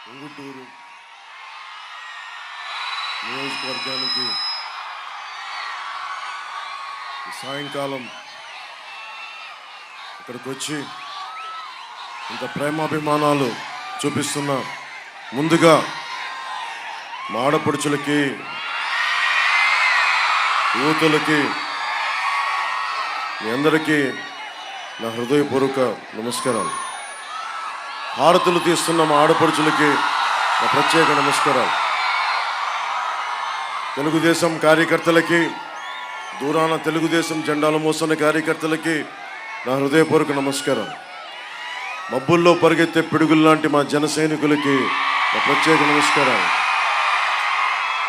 ఉంగుటూరు నియోజకవర్గానికి సాయంకాలం ఇక్కడికి వచ్చి ఇంత ప్రేమాభిమానాలు చూపిస్తున్న ముందుగా మా ఆడపడుచులకి, యువతులకి, మీ అందరికీ నా హృదయపూర్వక నమస్కారాలు. హారతులు తీస్తున్న మా ఆడపడుచులకి నా ప్రత్యేక నమస్కారాలు. తెలుగుదేశం కార్యకర్తలకి, దూరాన తెలుగుదేశం జెండాలు మోస్తున్న కార్యకర్తలకి నా హృదయపూర్వక నమస్కారం. మబ్బుల్లో పరిగెత్తే పిడుగుల్లాంటి మా జన సైనికులకి నా ప్రత్యేక నమస్కారాలు.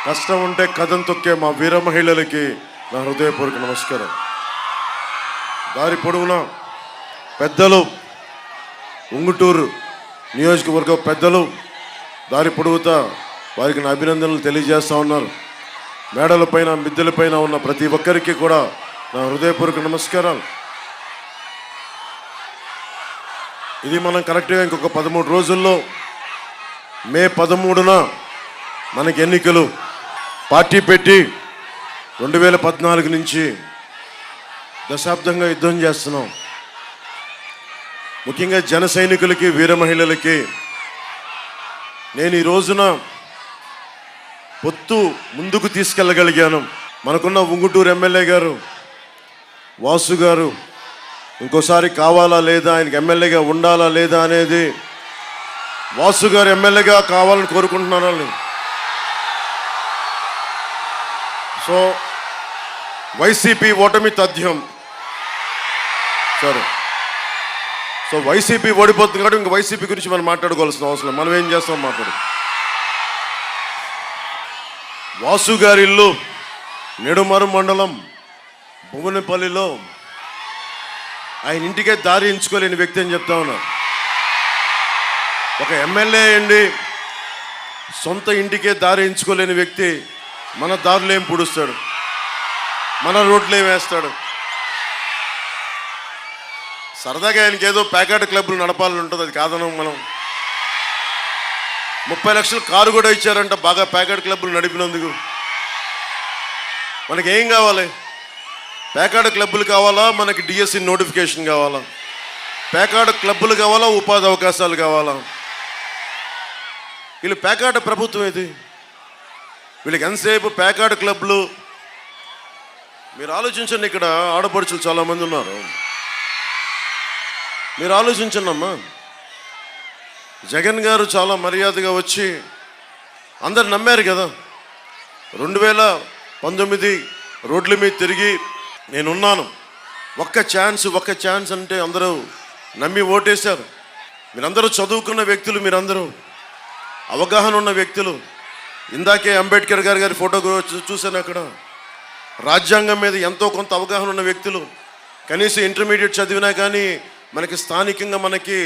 కష్టం ఉంటే కథం తొక్కే మా వీర మహిళలకి నా హృదయపూర్వక నమస్కారం. దారి పొడవునా పెద్దలు, ఉంగుటూరు నియోజకవర్గ పెద్దలు దారి పొడవుతా వారికి నా అభినందనలు తెలియజేస్తూ ఉన్నారు. మేడలపైన, మిద్దెలపైన ఉన్న ప్రతి ఒక్కరికి కూడా నా హృదయపూర్వక నమస్కారాలు. ఇది మనం కరెక్ట్గా ఇంకొక 13 రోజుల్లో మే 13న మనకి ఎన్నికలు. పార్టీ పెట్టి 2014 నుంచి దశాబ్దంగా యుద్ధం చేస్తున్నాం. ముఖ్యంగా జన సైనికులకి, వీర మహిళలకి నేను ఈ రోజున పొత్తు ముందుకు తీసుకెళ్ళగలిగాను. మనకున్న ఉంగుటూరు ఎమ్మెల్యే గారు వాసు గారు ఇంకోసారి కావాలా లేదా, ఆయనకి ఎమ్మెల్యేగా ఉండాలా లేదా అనేది వాసు గారు ఎమ్మెల్యేగా కావాలని కోరుకుంటున్నాను. సో వైసీపీ ఓటమి తథ్యం. సరే, సో వైసీపీ ఓడిపోతుంది కాబట్టి ఇంక వైసీపీ గురించి మనం మాట్లాడుకోవాల్సిన అవసరం, మనం ఏం చేస్తాం మాట్లాడు. వాసు గారి ఇల్లు నెడుమరు మండలం భువనపల్లిలో. ఆయన ఇంటికే దారి ఎంచుకోలేని వ్యక్తి అని చెప్తా ఉన్నా. ఒక ఎమ్మెల్యే అండి, సొంత ఇంటికే దారి ఎంచుకోలేని వ్యక్తి మన దారులు ఏం పుడుస్తాడు, మన రోడ్లు ఏం వేస్తాడు. సరదాగా ఆయనకి ఏదో ప్యాకెట్ క్లబ్లు నడపాలని ఉంటుంది, అది కాదనం మనం. 30 లక్షలు కారు కూడా ఇచ్చారంట బాగా ప్యాకెట్ క్లబ్లు నడిపినందుకు. మనకి ఏం కావాలి? ప్యాకెట్ క్లబ్బులు కావాలా, మనకి డిఎస్సి నోటిఫికేషన్ కావాలా? ప్యాకెట్ క్లబ్బులు కావాలా, ఉపాధి అవకాశాలు కావాలా? వీళ్ళు ప్యాకెట్ ప్రభుత్వం ఇది. వీళ్ళకి ఎంతసేపు ప్యాకెట్ క్లబ్లు. మీరు ఆలోచించండి, ఇక్కడ ఆడపడుచులు చాలామంది ఉన్నారు. మీరు ఆలోచించండి అమ్మా. జగన్ గారు చాలా మర్యాదగా వచ్చి అందరు నమ్మారు కదా. 2019 రోడ్ల మీద తిరిగి నేనున్నాను, ఒక్క ఛాన్స్ అంటే అందరూ నమ్మి ఓటేశారు. మీరందరూ చదువుకున్న వ్యక్తులు, మీరందరూ అవగాహన ఉన్న వ్యక్తులు. ఇందాకే అంబేద్కర్ గారి ఫోటో చూశాను. అక్కడ రాజ్యాంగం మీద ఎంతో కొంత అవగాహన ఉన్న వ్యక్తులు. కనీసం ఇంటర్మీడియట్ చదివినా కానీ మనకి స్థానికంగా మనకి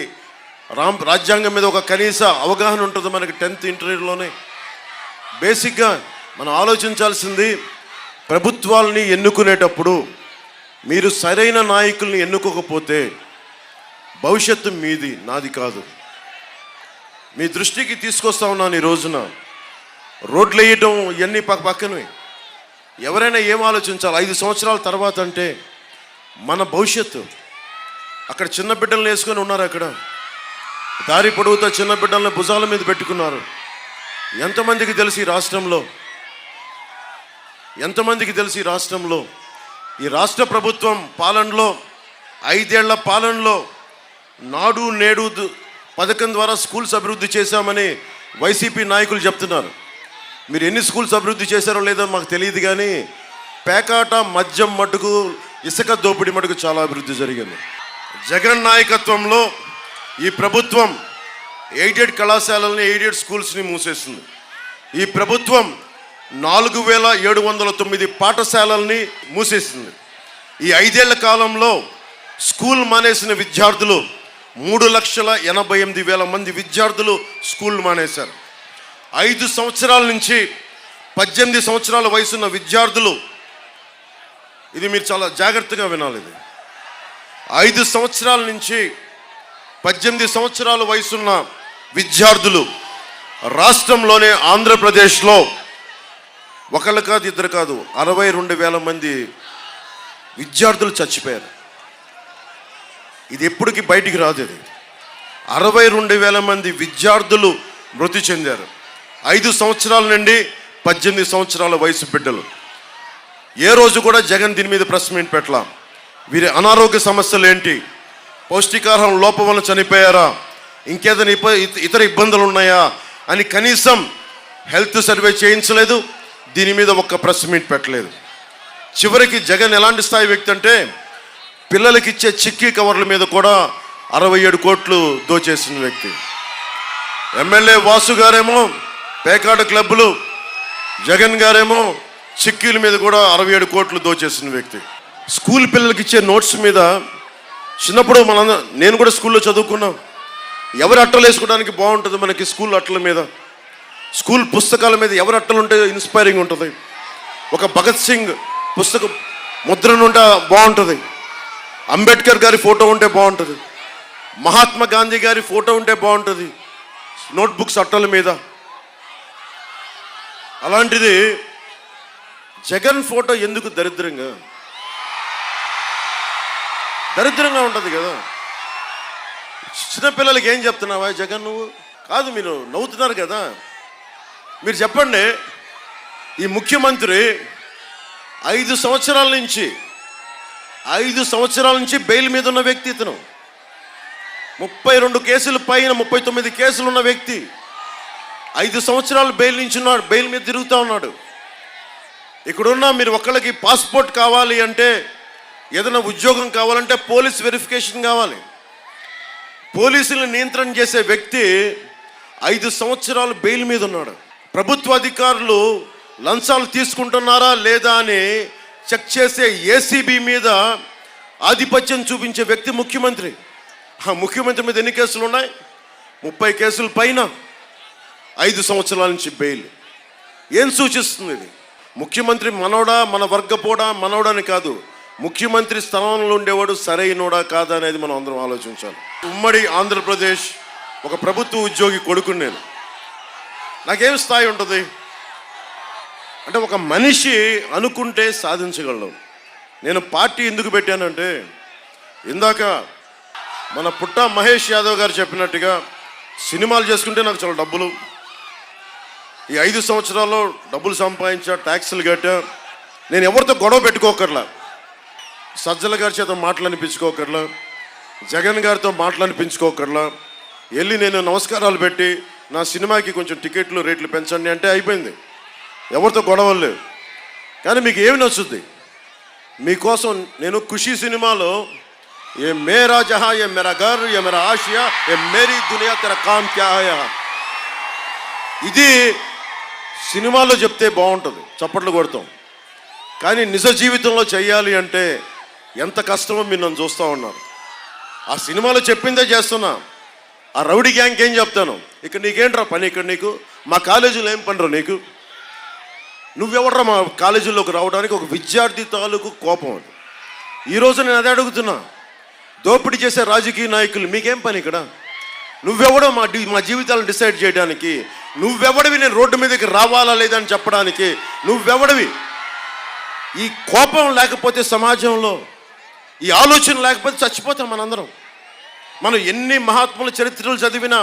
రాజ్యాంగం మీద ఒక కనీస అవగాహన ఉంటుంది మనకి 10th ఇంటర్లోనే. బేసిక్గా మనం ఆలోచించాల్సింది, ప్రభుత్వాలని ఎన్నుకునేటప్పుడు మీరు సరైన నాయకుల్ని ఎన్నుకోకపోతే భవిష్యత్తు మీది, నాది కాదు. మీ దృష్టికి తీసుకొస్తా ఉన్నాను ఈ రోజున. రోడ్లు వేయటం ఇవన్నీ పక్కనవి. ఎవరైనా ఏం ఆలోచించాలి 5 సంవత్సరాల తర్వాత అంటే మన భవిష్యత్తు. అక్కడ చిన్న బిడ్డలను వేసుకొని ఉన్నారు. అక్కడ దారి పొడవుతా చిన్న బిడ్డలను భుజాల మీద పెట్టుకున్నారు. ఎంతమందికి తెలిసి ఈ రాష్ట్రంలో, ఎంతమందికి తెలిసి ఈ రాష్ట్రంలో, ఈ రాష్ట్ర ప్రభుత్వం పాలనలో 5 ఏళ్ల పాలనలో నాడు నేడు పథకం ద్వారా స్కూల్స్ అభివృద్ధి చేశామని వైసీపీ నాయకులు చెప్తున్నారు. మీరు ఎన్ని స్కూల్స్ అభివృద్ధి చేశారో లేదో మాకు తెలియదు, కానీ పేకాట, మద్యం మటుకు, ఇసుక దోపిడీ మటుకు చాలా అభివృద్ధి జరిగింది. జగన్ నాయకత్వంలో ఈ ప్రభుత్వం ఎయిడెడ్ కళాశాలల్ని, ఎయిడెడ్ స్కూల్స్ని మూసేస్తుంది. ఈ ప్రభుత్వం 4709 పాఠశాలల్ని మూసేసింది. ఈ 5 ఏళ్ల కాలంలో స్కూల్ మానేసిన విద్యార్థులు 3,88,000 మంది విద్యార్థులు స్కూల్ మానేశారు. 5 సంవత్సరాల నుంచి 18 సంవత్సరాల వయసున్న విద్యార్థులు, ఇది మీరు చాలా జాగ్రత్తగా వినాలి. ఇది 5 సంవత్సరాల నుంచి 18 సంవత్సరాల వయసున్న విద్యార్థులు రాష్ట్రంలోనే ఆంధ్రప్రదేశ్లో ఒకళ్ళు కాదు ఇద్దరు కాదు 62,000 మంది విద్యార్థులు చచ్చిపోయారు. ఇది ఎప్పటికీ బయటికి రాదు. ఇది 62,000 మంది విద్యార్థులు మృతి చెందారు. 5 సంవత్సరాల నుండి 18 సంవత్సరాల వయసు బిడ్డలు. ఏ రోజు కూడా జగన్ దీని మీద ప్రెస్ మీట్ పెట్టలా. వీరి అనారోగ్య సమస్యలు ఏంటి, పౌష్టికాహారం లోపం వల్ల చనిపోయారా, ఇంకేదైనా ఇతర ఇబ్బందులు ఉన్నాయా అని కనీసం హెల్త్ సర్వే చేయించలేదు. దీని మీద ఒక్క ప్రెస్ మీట్ పెట్టలేదు. చివరికి జగన్ ఎలాంటి స్థాయి వ్యక్తి అంటే పిల్లలకి ఇచ్చే చిక్కీ కవర్ల మీద కూడా 67 కోట్లు దోచేసిన వ్యక్తి. ఎమ్మెల్యే వాసు గారేమో పేకాట క్లబ్బులు, జగన్ గారేమో చిక్కీల మీద కూడా 67 కోట్లు దోచేసిన వ్యక్తి. స్కూల్ పిల్లలకి ఇచ్చే నోట్స్ మీద చిన్నప్పుడు నేను కూడా స్కూల్లో చదువుకున్నాం. ఎవరి అట్టలు వేసుకోవడానికి బాగుంటుంది మనకి స్కూల్ అట్టల మీద, స్కూల్ పుస్తకాల మీద ఎవరి అట్టలు ఉంటే ఇన్స్పైరింగ్ ఉంటుంది. ఒక భగత్ సింగ్ పుస్తకం ముద్రణ ఉంటే బాగుంటుంది, అంబేద్కర్ గారి ఫోటో ఉంటే బాగుంటుంది, మహాత్మా గాంధీ గారి ఫోటో ఉంటే బాగుంటుంది నోట్బుక్స్ అట్టల మీద. అలాంటిది జగన్ ఫోటో ఎందుకు దరిద్రంగా ఉంటుంది కదా. చిన్నపిల్లలకి ఏం చెప్తున్నావా జగన్ నువ్వు? కాదు, మీరు నవ్వుతున్నారు కదా. మీరు చెప్పండి, ఈ ముఖ్యమంత్రి 5 సంవత్సరాల నుంచి బెయిల్ మీద ఉన్న వ్యక్తి. ఇతను 32 కేసులు పైన 39 కేసులు ఉన్న వ్యక్తి 5 సంవత్సరాలు బెయిల్ నుంచి ఉన్నాడు, బెయిల్ మీద తిరుగుతూ ఉన్నాడు. ఇక్కడున్న మీరు ఒక్కళ్ళకి పాస్పోర్ట్ కావాలి అంటే, ఏదైనా ఉద్యోగం కావాలంటే పోలీస్ వెరిఫికేషన్ కావాలి. పోలీసులను నియంత్రణ చేసే వ్యక్తి 5 సంవత్సరాలు బెయిల్ మీద ఉన్నాడు. ప్రభుత్వ అధికారులు లంచాలు తీసుకుంటున్నారా లేదా అని చెక్ చేసే ఏసీబీ మీద ఆధిపత్యం చూపించే వ్యక్తి ముఖ్యమంత్రి. ఆ ముఖ్యమంత్రి మీద ఎన్ని కేసులు ఉన్నాయి? 30 కేసుల పైన, 5 సంవత్సరాల నుంచి బెయిల్. ఏం సూచిస్తుంది ఇది? ముఖ్యమంత్రి మనోడా, మన వర్గపోడా, మనోడని కాదు, ముఖ్యమంత్రి స్థానంలో ఉండేవాడు సరైనోడా కాదా అనేది మనం అందరం ఆలోచించాలి. ఉమ్మడి ఆంధ్రప్రదేశ్ ఒక ప్రభుత్వ ఉద్యోగి కొడుకుని నేను. నాకేం స్థాయి ఉంటుంది అంటే, ఒక మనిషి అనుకుంటే సాధించగలడు. నేను పార్టీ ఎందుకు పెట్టానంటే, ఇందాక మన పుట్ట మహేష్ యాదవ్ గారు చెప్పినట్టుగా సినిమాలు చేసుకుంటే నాకు చాలా డబ్బులు, ఈ 5 సంవత్సరాల్లో డబ్బులు సంపాదించా, ట్యాక్సులు కట్టా, నేను ఎవరితో గొడవ పెట్టుకోకర్లా, సజ్జల గారి చేత మాటలనిపించుకోకర్లా, జగన్ గారితో మాటలనిపించుకోకర్లా, వెళ్ళి నేను నమస్కారాలు పెట్టి నా సినిమాకి కొంచెం టికెట్లు రేట్లు పెంచండి అంటే అయిపోయింది. ఎవరితో గొడవలు లేవు. కానీ మీకు ఏమి నచ్చుద్ది? మీకోసం నేను ఖుషీ సినిమాలో ఏ మేరా జహా, ఏ మేరా ఘర్, ఏ మేరా ఆషియా, ఏ మేరీ దునియా, తెరా కామ్ క్యా హై, ఇది సినిమాలో చెప్తే బాగుంటుంది, చప్పట్లు కొడతాం. కానీ నిజ జీవితంలో చెయ్యాలి అంటే ఎంత కష్టమో మీరు నన్ను చూస్తూ ఉన్నారు. ఆ సినిమాలో చెప్పిందే చేస్తున్నా. ఆ రౌడీ గ్యాంగ్కి ఏం చెప్తాను, ఇక్కడ నీకేంట్రా పని, ఇక్కడ నీకు మా కాలేజీలో ఏం పనిరా నీకు, నువ్వెవడరా మా కాలేజీలోకి రావడానికి? ఒక విద్యార్థి తాలూకు కోపం అది. ఈరోజు నేను అదే అడుగుతున్నా, దోపిడీ చేసే రాజకీయ నాయకులు మీకేం పని ఇక్కడ? నువ్వెవడో మా జీవితాలను డిసైడ్ చేయడానికి? నువ్వెవడివి నేను రోడ్డు మీదకి రావాలా లేదని చెప్పడానికి? నువ్వెవడివి? ఈ కోపం లేకపోతే సమాజంలో, ఈ ఆలోచన లేకపోతే చచ్చిపోతాం మనందరం. మనం ఎన్ని మహాత్ముల చరిత్రలు చదివినా,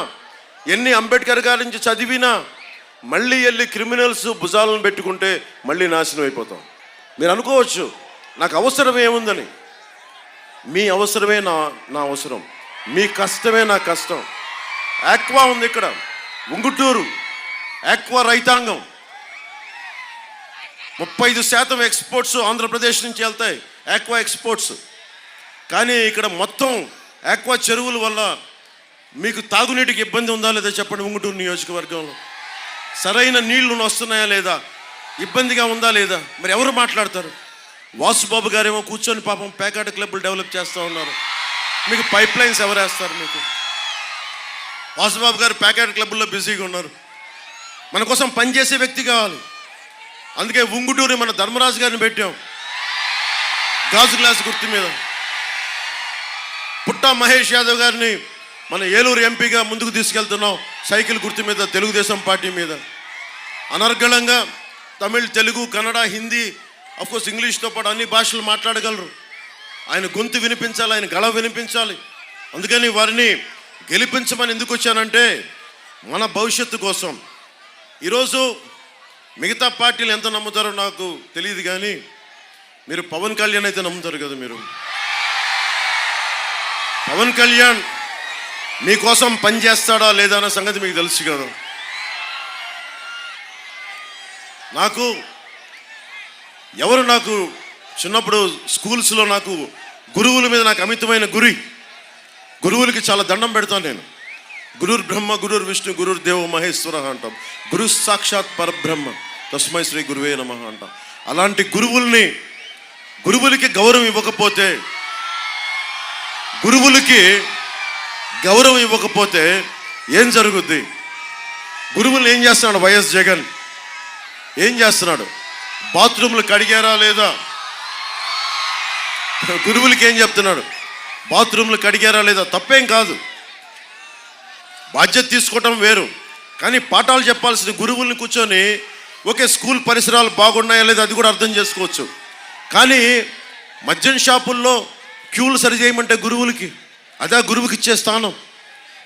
ఎన్ని అంబేద్కర్ గారి నుంచి చదివినా, మళ్ళీ వెళ్ళి క్రిమినల్స్ భుజాలను పెట్టుకుంటే మళ్ళీ నాశనం అయిపోతాం. మీరు అనుకోవచ్చు నాకు అవసరం ఏముందని. మీ అవసరమే నా అవసరం, మీ కష్టమే నా కష్టం. ఆక్వా ఉంది ఇక్కడ, ఉంగుటూరు ఆక్వా రైతాంగం 35% ఎక్స్పోర్ట్స్ ఆంధ్రప్రదేశ్ నుంచి వెళ్తాయి, ఆక్వా ఎక్స్పోర్ట్స్. కానీ ఇక్కడ మొత్తం ఆక్వా చెరువుల వల్ల మీకు తాగునీటికి ఇబ్బంది ఉందా లేదా చెప్పండి. ఉంగుటూరు నియోజకవర్గంలో సరైన నీళ్లు వస్తున్నాయా లేదా, ఇబ్బందిగా ఉందా లేదా? మరి ఎవరు మాట్లాడతారు? వాసుబాబు గారేమో కూర్చొని పాపం పేకాట క్లబ్లు డెవలప్ చేస్తూ ఉన్నారు. మీకు పైప్ లైన్స్ ఎవరు వేస్తారు? మీకు వాసుబాబు గారు పేకాట క్లబ్లో బిజీగా ఉన్నారు. మన కోసం పనిచేసే వ్యక్తి కావాలి. అందుకే ఉంగుటూరు మన ధర్మరాజు గారిని పెట్టాం, గాజు గ్లాస్ గుర్తు మీద. పుట్ట మహేష్ యాదవ్ గారిని మన ఏలూరు ఎంపీగా ముందుకు తీసుకెళ్తున్నాం. సైకిల్ గుర్తు మీద, తెలుగుదేశం పార్టీ మీద అనర్గళంగా తమిళ్, తెలుగు, కన్నడ, హిందీ, అఫ్కోర్స్ ఇంగ్లీష్తో పాటు అన్ని భాషలు మాట్లాడగలరు. ఆయన గొంతు వినిపించాలి, ఆయన గళ వినిపించాలి. అందుకని వారిని గెలిపించమని ఎందుకు వచ్చానంటే మన భవిష్యత్తు కోసం. ఈరోజు మిగతా పార్టీలు ఎంత నమ్ముతారో నాకు తెలియదు, కానీ మీరు పవన్ కళ్యాణ్ అయితే నమ్ముతారు కదా. మీరు పవన్ కళ్యాణ్ మీకోసం పనిచేస్తాడా లేదా అన్న సంగతి మీకు తెలుసు కదా. నాకు చిన్నప్పుడు స్కూల్స్లో నాకు గురువుల మీద నాకు అమితమైన గురువులకి చాలా దండం పెడతాను నేను. గురుర్ బ్రహ్మ, గురుర్ విష్ణు, గురుర్ దేవ మహేశ్వర అంటాం. గురు సాక్షాత్ పరబ్రహ్మ తస్మై శ్రీ గురువే నమః అంటాం. అలాంటి గురువులకి గౌరవం ఇవ్వకపోతే ఏం జరుగుద్ది? గురువులు ఏం చేస్తున్నాడు వైఎస్ జగన్? ఏం చేస్తున్నాడు? బాత్రూమ్లు కడిగారా లేదా? గురువులకి ఏం చెప్తున్నాడు? బాత్రూమ్లు కడిగారా లేదా? తప్పేం కాదు, బాధ్యత తీసుకోవటం వేరు. కానీ పాఠాలు చెప్పాల్సిన గురువుల్ని కూర్చొని ఓకే స్కూల్ పరిసరాలు బాగున్నాయా లేదా అది కూడా అర్థం చేసుకోవచ్చు. కానీ మద్యం షాపుల్లో క్యూలు సరి చేయమంటే అదే గురువుకి ఇచ్చే స్థానం.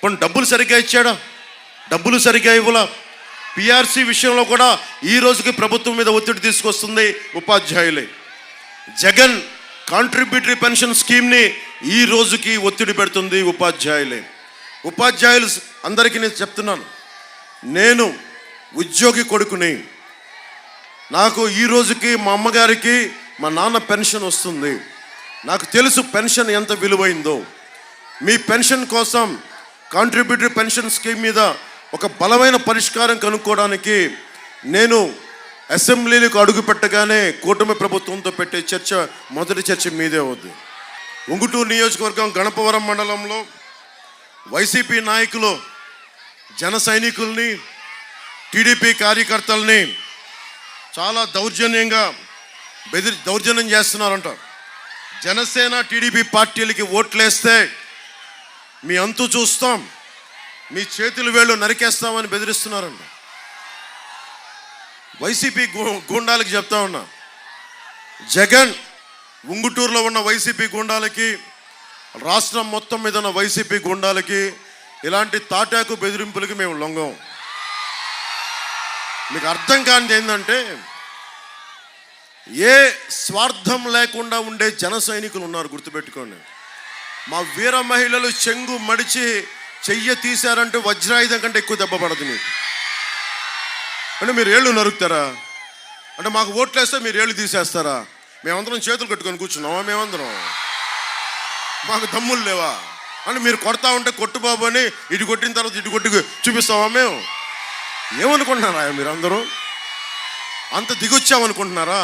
కొన్ని డబ్బులు సరిగ్గా ఇచ్చాడా? డబ్బులు సరిగ్గా ఇవ్వలా. పిఆర్సీ విషయంలో కూడా ఈ రోజుకి ప్రభుత్వం మీద ఒత్తిడి తీసుకొస్తుంది ఉపాధ్యాయులే. జగన్ కాంట్రిబ్యూటరీ పెన్షన్ స్కీమ్ని ఈ రోజుకి ఒత్తిడి పెడుతుంది ఉపాధ్యాయులే. ఉపాధ్యాయులు అందరికీ నేను చెప్తున్నాను, నేను ఉద్యోగి కొడుకుని. నాకు ఈ రోజుకి మా అమ్మగారికి మా నాన్న పెన్షన్ వస్తుంది. నాకు తెలుసు పెన్షన్ ఎంత విలువైందో. మీ పెన్షన్ కోసం కాంట్రిబ్యూటరీ పెన్షన్ స్కీమ్ మీద ఒక బలమైన పరిష్కారం కనుక్కోవడానికి నేను అసెంబ్లీలకు అడుగు పెట్టగానే కూటమి ప్రభుత్వంతో పెట్టే మొదటి చర్చ మీదే అవుద్ది. ఉంగుటూరు నియోజకవర్గం గణపవరం మండలంలో వైసీపీ నాయకులు జన సైనికుల్ని, టీడీపీ కార్యకర్తల్ని చాలా దౌర్జన్యం చేస్తున్నారంట. జనసేన, టీడీపీ పార్టీలకి ఓట్లేస్తే మీ అంతు చూస్తాం, మీ చేతులు వేళ్ళు నరికేస్తామని బెదిరిస్తున్నారంట. వైసీపీ గూండాలకి చెప్తా ఉన్నా, జగన్ ఉంగుటూరులో ఉన్న వైసీపీ గూండాలకి, రాష్ట్రం మొత్తం మీద ఉన్న వైసీపీ గూండాలకి ఇలాంటి తాటాకు బెదిరింపులకి మేము లొంగం. మీకు అర్థం కానిది ఏంటంటే, ఏ స్వార్థం లేకుండా ఉండే జన సైనికులు ఉన్నారు, గుర్తుపెట్టుకోండి. మా వీర మహిళలు చెంగు మడిచి చెయ్య తీశారంటే వజ్రాయుధం కంటే ఎక్కువ దెబ్బ పడదు మీకు. అంటే మీరు ఏళ్ళు నరుకుతారా? అంటే మాకు ఓట్లేస్తే మీరు ఏళ్ళు తీసేస్తారా? మేమందరం చేతులు కట్టుకొని కూర్చున్నామా? మేమందరం మాకు దమ్ములు లేవా? అంటే మీరు కొడతా ఉంటే కొట్టు బాబు అని ఇటు కొట్టిన తర్వాత ఇటు కొట్టి చూపిస్తావా? మేము ఏమనుకుంటున్నారా? మీరు అందరూ అంత దిగొచ్చామనుకుంటున్నారా?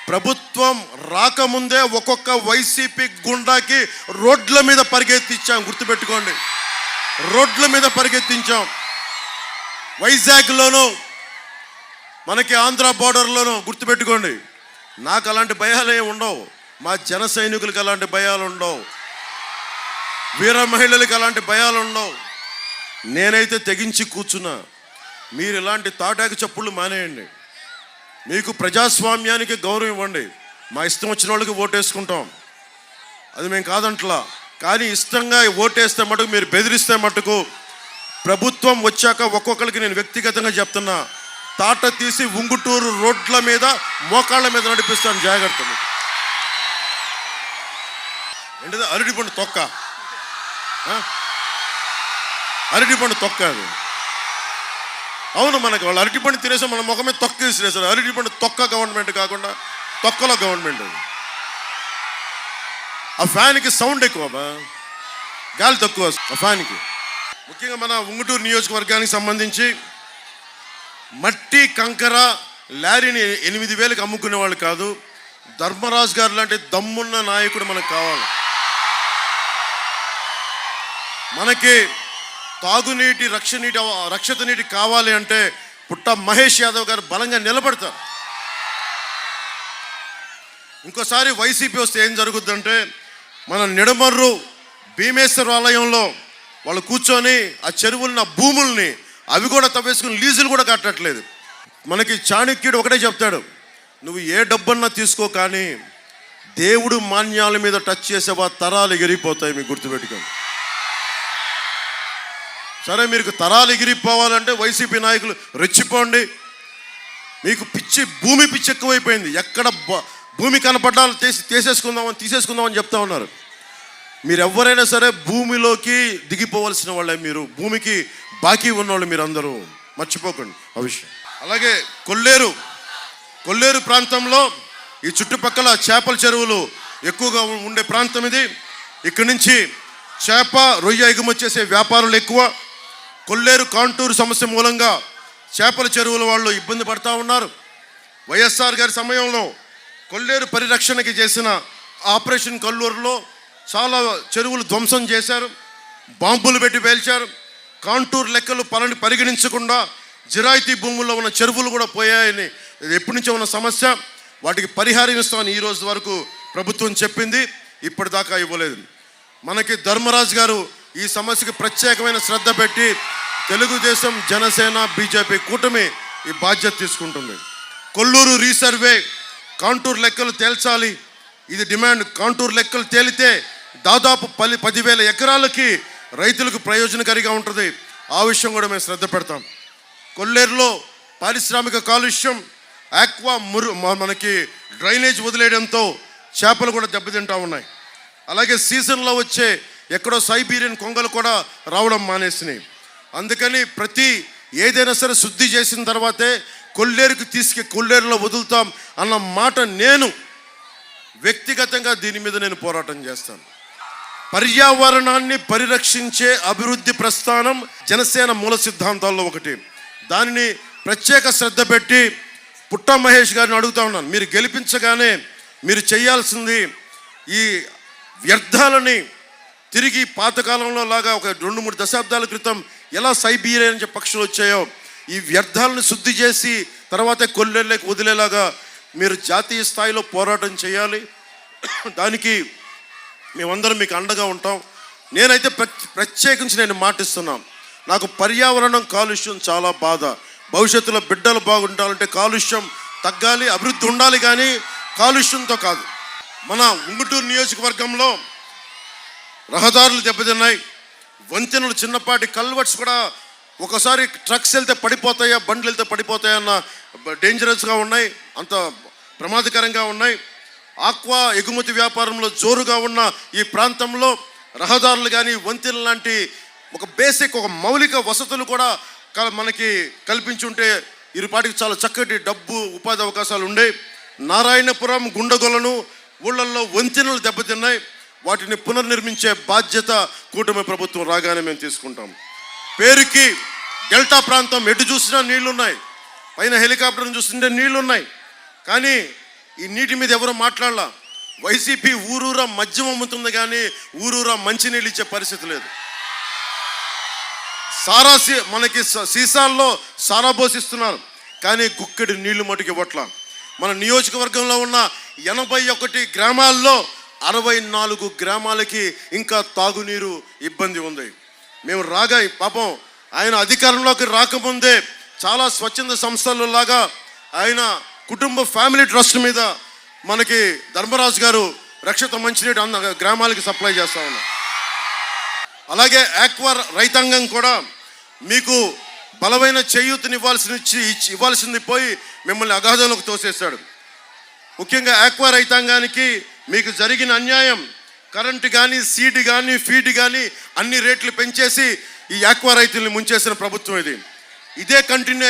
ప్రభుత్వం రాకముందే ఒక్కొక్క వైసీపీ గుండాకి రోడ్ల మీద పరిగెత్తించాం, గుర్తుపెట్టుకోండి. రోడ్ల మీద పరిగెత్తించాం. వైజాగ్లోనూ, మనకి ఆంధ్ర బార్డర్లోనూ, గుర్తుపెట్టుకోండి. నాకు అలాంటి భయాలు ఏమి ఉండవు, మా జన సైనికులకు అలాంటి భయాలు ఉండవు, వీర మహిళలకు అలాంటి భయాలు ఉండవు. నేనైతే తెగించి కూర్చున్నా. మీరు ఇలాంటి తాటాకు చప్పుళ్ళు మానేయండి. మీకు ప్రజాస్వామ్యానికి గౌరవం ఇవ్వండి. మా ఇష్టం వచ్చిన వాళ్ళకి ఓటేసుకుంటాం, అది మేము కాదంట్లా. కానీ ఇష్టంగా ఓటేస్తే మటుకు, మీరు బెదిరిస్తే మటుకు, ప్రభుత్వం వచ్చాక ఒక్కొక్కరికి నేను వ్యక్తిగతంగా చెప్తున్నా, తాట తీసి ఉంగుటూరు రోడ్ల మీద మోకాళ్ళ మీద నడిపిస్తాను. జాగ్రత్త. ఏంటిది? అరటిపండు తొక్క, అరటిపండు తొక్క అది. అవును, మనకి వాళ్ళు అరటిపండు తినేసాం, మన ముఖమే తొక్క విసిరేసారు. అరటిపండు తొక్క గవర్నమెంట్ కాకుండా తొక్కలో గవర్నమెంట్. ఆ ఫ్యాన్కి సౌండ్ ఎక్కువ, గాలి తక్కువ ఆ ఫ్యాన్కి. ముఖ్యంగా మన ఉంగుటూరు నియోజకవర్గానికి సంబంధించి మట్టి, కంకర, లారీని 8,000కి అమ్ముకునే వాళ్ళు కాదు, ధర్మరాజు గారు లాంటి దమ్మున్న నాయకుడు మనకు కావాలి. మనకి తాగునీటి, రక్షిత నీటి కావాలి అంటే పుట్ట మహేష్ యాదవ్ గారు బలంగా నిలబడతారు. ఇంకోసారి వైసీపీ వస్తే ఏం జరుగుద్దంటే, మన నిడమర్రు భీమేశ్వర ఆలయంలో వాళ్ళు కూర్చొని ఆ చెరువుల్ని, ఆ భూముల్ని అవి కూడా తవ్వేసుకుని లీజులు కూడా కట్టట్లేదు. మనకి చాణక్యుడు ఒకటే చెప్తాడు, నువ్వు ఏ డబ్బన్నా తీసుకో, కానీ దేవుడు మాన్యాల మీద టచ్ చేసేవా తరాలు ఎగిరిపోతాయి. మీకు గుర్తుపెట్టుకోండి. సరే, మీకు తరాలు ఎగిరిపోవాలంటే వైసీపీ నాయకులు రెచ్చిపోండి. మీకు భూమి పిచ్చి ఎక్కువైపోయింది. ఎక్కడ భూమి కనపడ్డా తీసేసుకుందామని చెప్తా ఉన్నారు. మీరు ఎవరైనా సరే భూమిలోకి దిగిపోవలసిన వాళ్ళే. మీరు భూమికి బాకీ ఉన్నవాళ్ళు మీరు అందరూ, మర్చిపోకండి ఆ విషయం. అలాగే కొల్లేరు ప్రాంతంలో ఈ చుట్టుపక్కల చేపల చెరువులు ఎక్కువగా ఉండే ప్రాంతం ఇది. ఇక్కడి నుంచి చేప, రొయ్య ఎగుమతి చేసే వ్యాపారులు ఎక్కువ. కొల్లేరు కాంటూరు సమస్య మూలంగా చేపల చెరువుల వాళ్ళు ఇబ్బంది పడతా ఉన్నారు. వైఎస్ఆర్ గారి సమయంలో కొల్లేరు పరిరక్షణకి చేసిన ఆపరేషన్ కల్లూరులో చాలా చెరువులు ధ్వంసం చేశారు, బాంబులు పెట్టి పేల్చారు. కాంటూరు లెక్కలు పరిగణించకుండా జిరాయితీ భూముల్లో ఉన్న చెరువులు కూడా పోయాయని ఎప్పటి నుంచో ఉన్న సమస్య. వాటికి పరిహారం ఇస్తామని ఈ రోజు వరకు ప్రభుత్వం చెప్పింది, ఇప్పటిదాకా ఇవ్వలేదు. మనకి ధర్మరాజు గారు ఈ సమస్యకి ప్రత్యేకమైన శ్రద్ధ పెట్టి తెలుగుదేశం, జనసేన, బీజేపీ కూటమి ఈ బాధ్యత తీసుకుంటుంది. కొల్లూరు రీసర్వే, కాంటూరు లెక్కలు తేల్చాలి, ఇది డిమాండ్. కాంటూరు లెక్కలు తేలితే దాదాపు 10,000 ఎకరాలకి రైతులకు ప్రయోజనకారిగా ఉంటుంది. ఆ విషయం కూడా మేము శ్రద్ధ పెడతాం. కొల్లేరులో పారిశ్రామిక కాలుష్యం, ఆక్వా మనకి డ్రైనేజ్ వదిలేయడంతో చేపలు కూడా దెబ్బతింటా ఉన్నాయి. అలాగే సీజన్లో వచ్చే ఎక్కడో సైబీరియన్ కొంగలు కూడా రావడం మానేసినాయి. అందుకని ఏదైనా సరే శుద్ధి చేసిన తర్వాతే కొల్లేరులో వదులుతాం అన్న మాట నేను వ్యక్తిగతంగా దీని మీద నేను పోరాటం చేస్తాను. పర్యావరణాన్ని పరిరక్షించే అభివృద్ధి ప్రస్థానం జనసేన మూల సిద్ధాంతాల్లో ఒకటి. దానిని ప్రత్యేక శ్రద్ధ పెట్టి పుట్ట మహేష్ గారిని అడుగుతా ఉన్నాను, మీరు గెలిపించగానే మీరు చేయాల్సింది ఈ వ్యర్థాలని తిరిగి పాతకాలంలో లాగా ఒక 2-3 దశాబ్దాల క్రితం ఎలా సైబీరియన్ పక్షులు వచ్చాయో ఈ వ్యర్థాలను శుద్ధి చేసి తర్వాతే కొల్లేరులోకి వదిలేలాగా మీరు జాతీయ స్థాయిలో పోరాటం చేయాలి. దానికి మేమందరం మీకు అండగా ఉంటాం. నేనైతే ప్రత్యేకించి నేను మాటిస్తున్నాను, నాకు పర్యావరణం కాలుష్యం చాలా బాధ. భవిష్యత్తులో బిడ్డలు బాగుండాలంటే కాలుష్యం తగ్గాలి, అభివృద్ధి ఉండాలి, కానీ కాలుష్యంతో కాదు. మన ఉంగుటూరు నియోజకవర్గంలో రహదారులు దెబ్బతిన్నాయి, వంతెనలు, చిన్నపాటి కల్వర్ట్స్ కూడా ఒకసారి ట్రక్స్ వెళ్తే పడిపోతాయా, బండ్లు వెళ్తే పడిపోతాయన్న డేంజరస్గా ఉన్నాయి, అంత ప్రమాదకరంగా ఉన్నాయి. ఆక్వా ఎగుమతి వ్యాపారంలో జోరుగా ఉన్న ఈ ప్రాంతంలో రహదారులు కానీ, వంతెనలు లాంటి ఒక మౌలిక వసతులు కూడా మనకి కల్పించుంటే ఇరుపాటికి చాలా చక్కటి డబ్బు, ఉపాధి అవకాశాలు ఉండే. నారాయణపురం, గుండగొలను ఊళ్ళల్లో వంతెనలు దెబ్బతిన్నాయి. వాటిని పునర్నిర్మించే బాధ్యత కూటమి ప్రభుత్వం రాగానే మేము తీసుకుంటాం. పేరుకి డెల్టా ప్రాంతం ఎటు చూసినా నీళ్లున్నాయి, పైన హెలికాప్టర్ని చూస్తుంటే నీళ్లున్నాయి, కానీ ఈ నీటి మీద ఎవరు మాట్లాడలా. వైసీపీ ఊరూరా మద్యం అమ్ముతుంది, కానీ ఊరూరా మంచినీళ్ళు ఇచ్చే పరిస్థితి లేదు. మనకి సీసాల్లో సారా పోసిస్తున్నారు, కానీ గుక్కెడి నీళ్లు మటుకు ఇవ్వట్లా. మన నియోజకవర్గంలో ఉన్న 81 గ్రామాల్లో 64 గ్రామాలకి ఇంకా తాగునీరు ఇబ్బంది ఉంది. మేము పాపం ఆయన అధికారంలోకి రాకముందే చాలా స్వచ్ఛంద సంస్థల లాగా ఆయన కుటుంబ ఫ్యామిలీ ట్రస్ట్ మీద మనకి ధర్మరాజు గారు రక్షిత మంచినీటి గ్రామాలకి సప్లై చేస్తా ఉన్నారు. అలాగే ఆక్వా రైతాంగం కూడా మీకు బలమైన చేయూతని ఇవ్వాల్సింది పోయి మిమ్మల్ని అగాధంలోకి తోసేస్తాడు. ముఖ్యంగా ఆక్వా రైతాంగానికి మీకు జరిగిన అన్యాయం, కరెంటు కానీ, సీడ్ కానీ, ఫీడ్ కానీ అన్ని రేట్లు పెంచేసి ఈ ఆక్వా రైతుల్ని ముంచేసిన ప్రభుత్వం ఇది. ఇదే కంటిన్యూ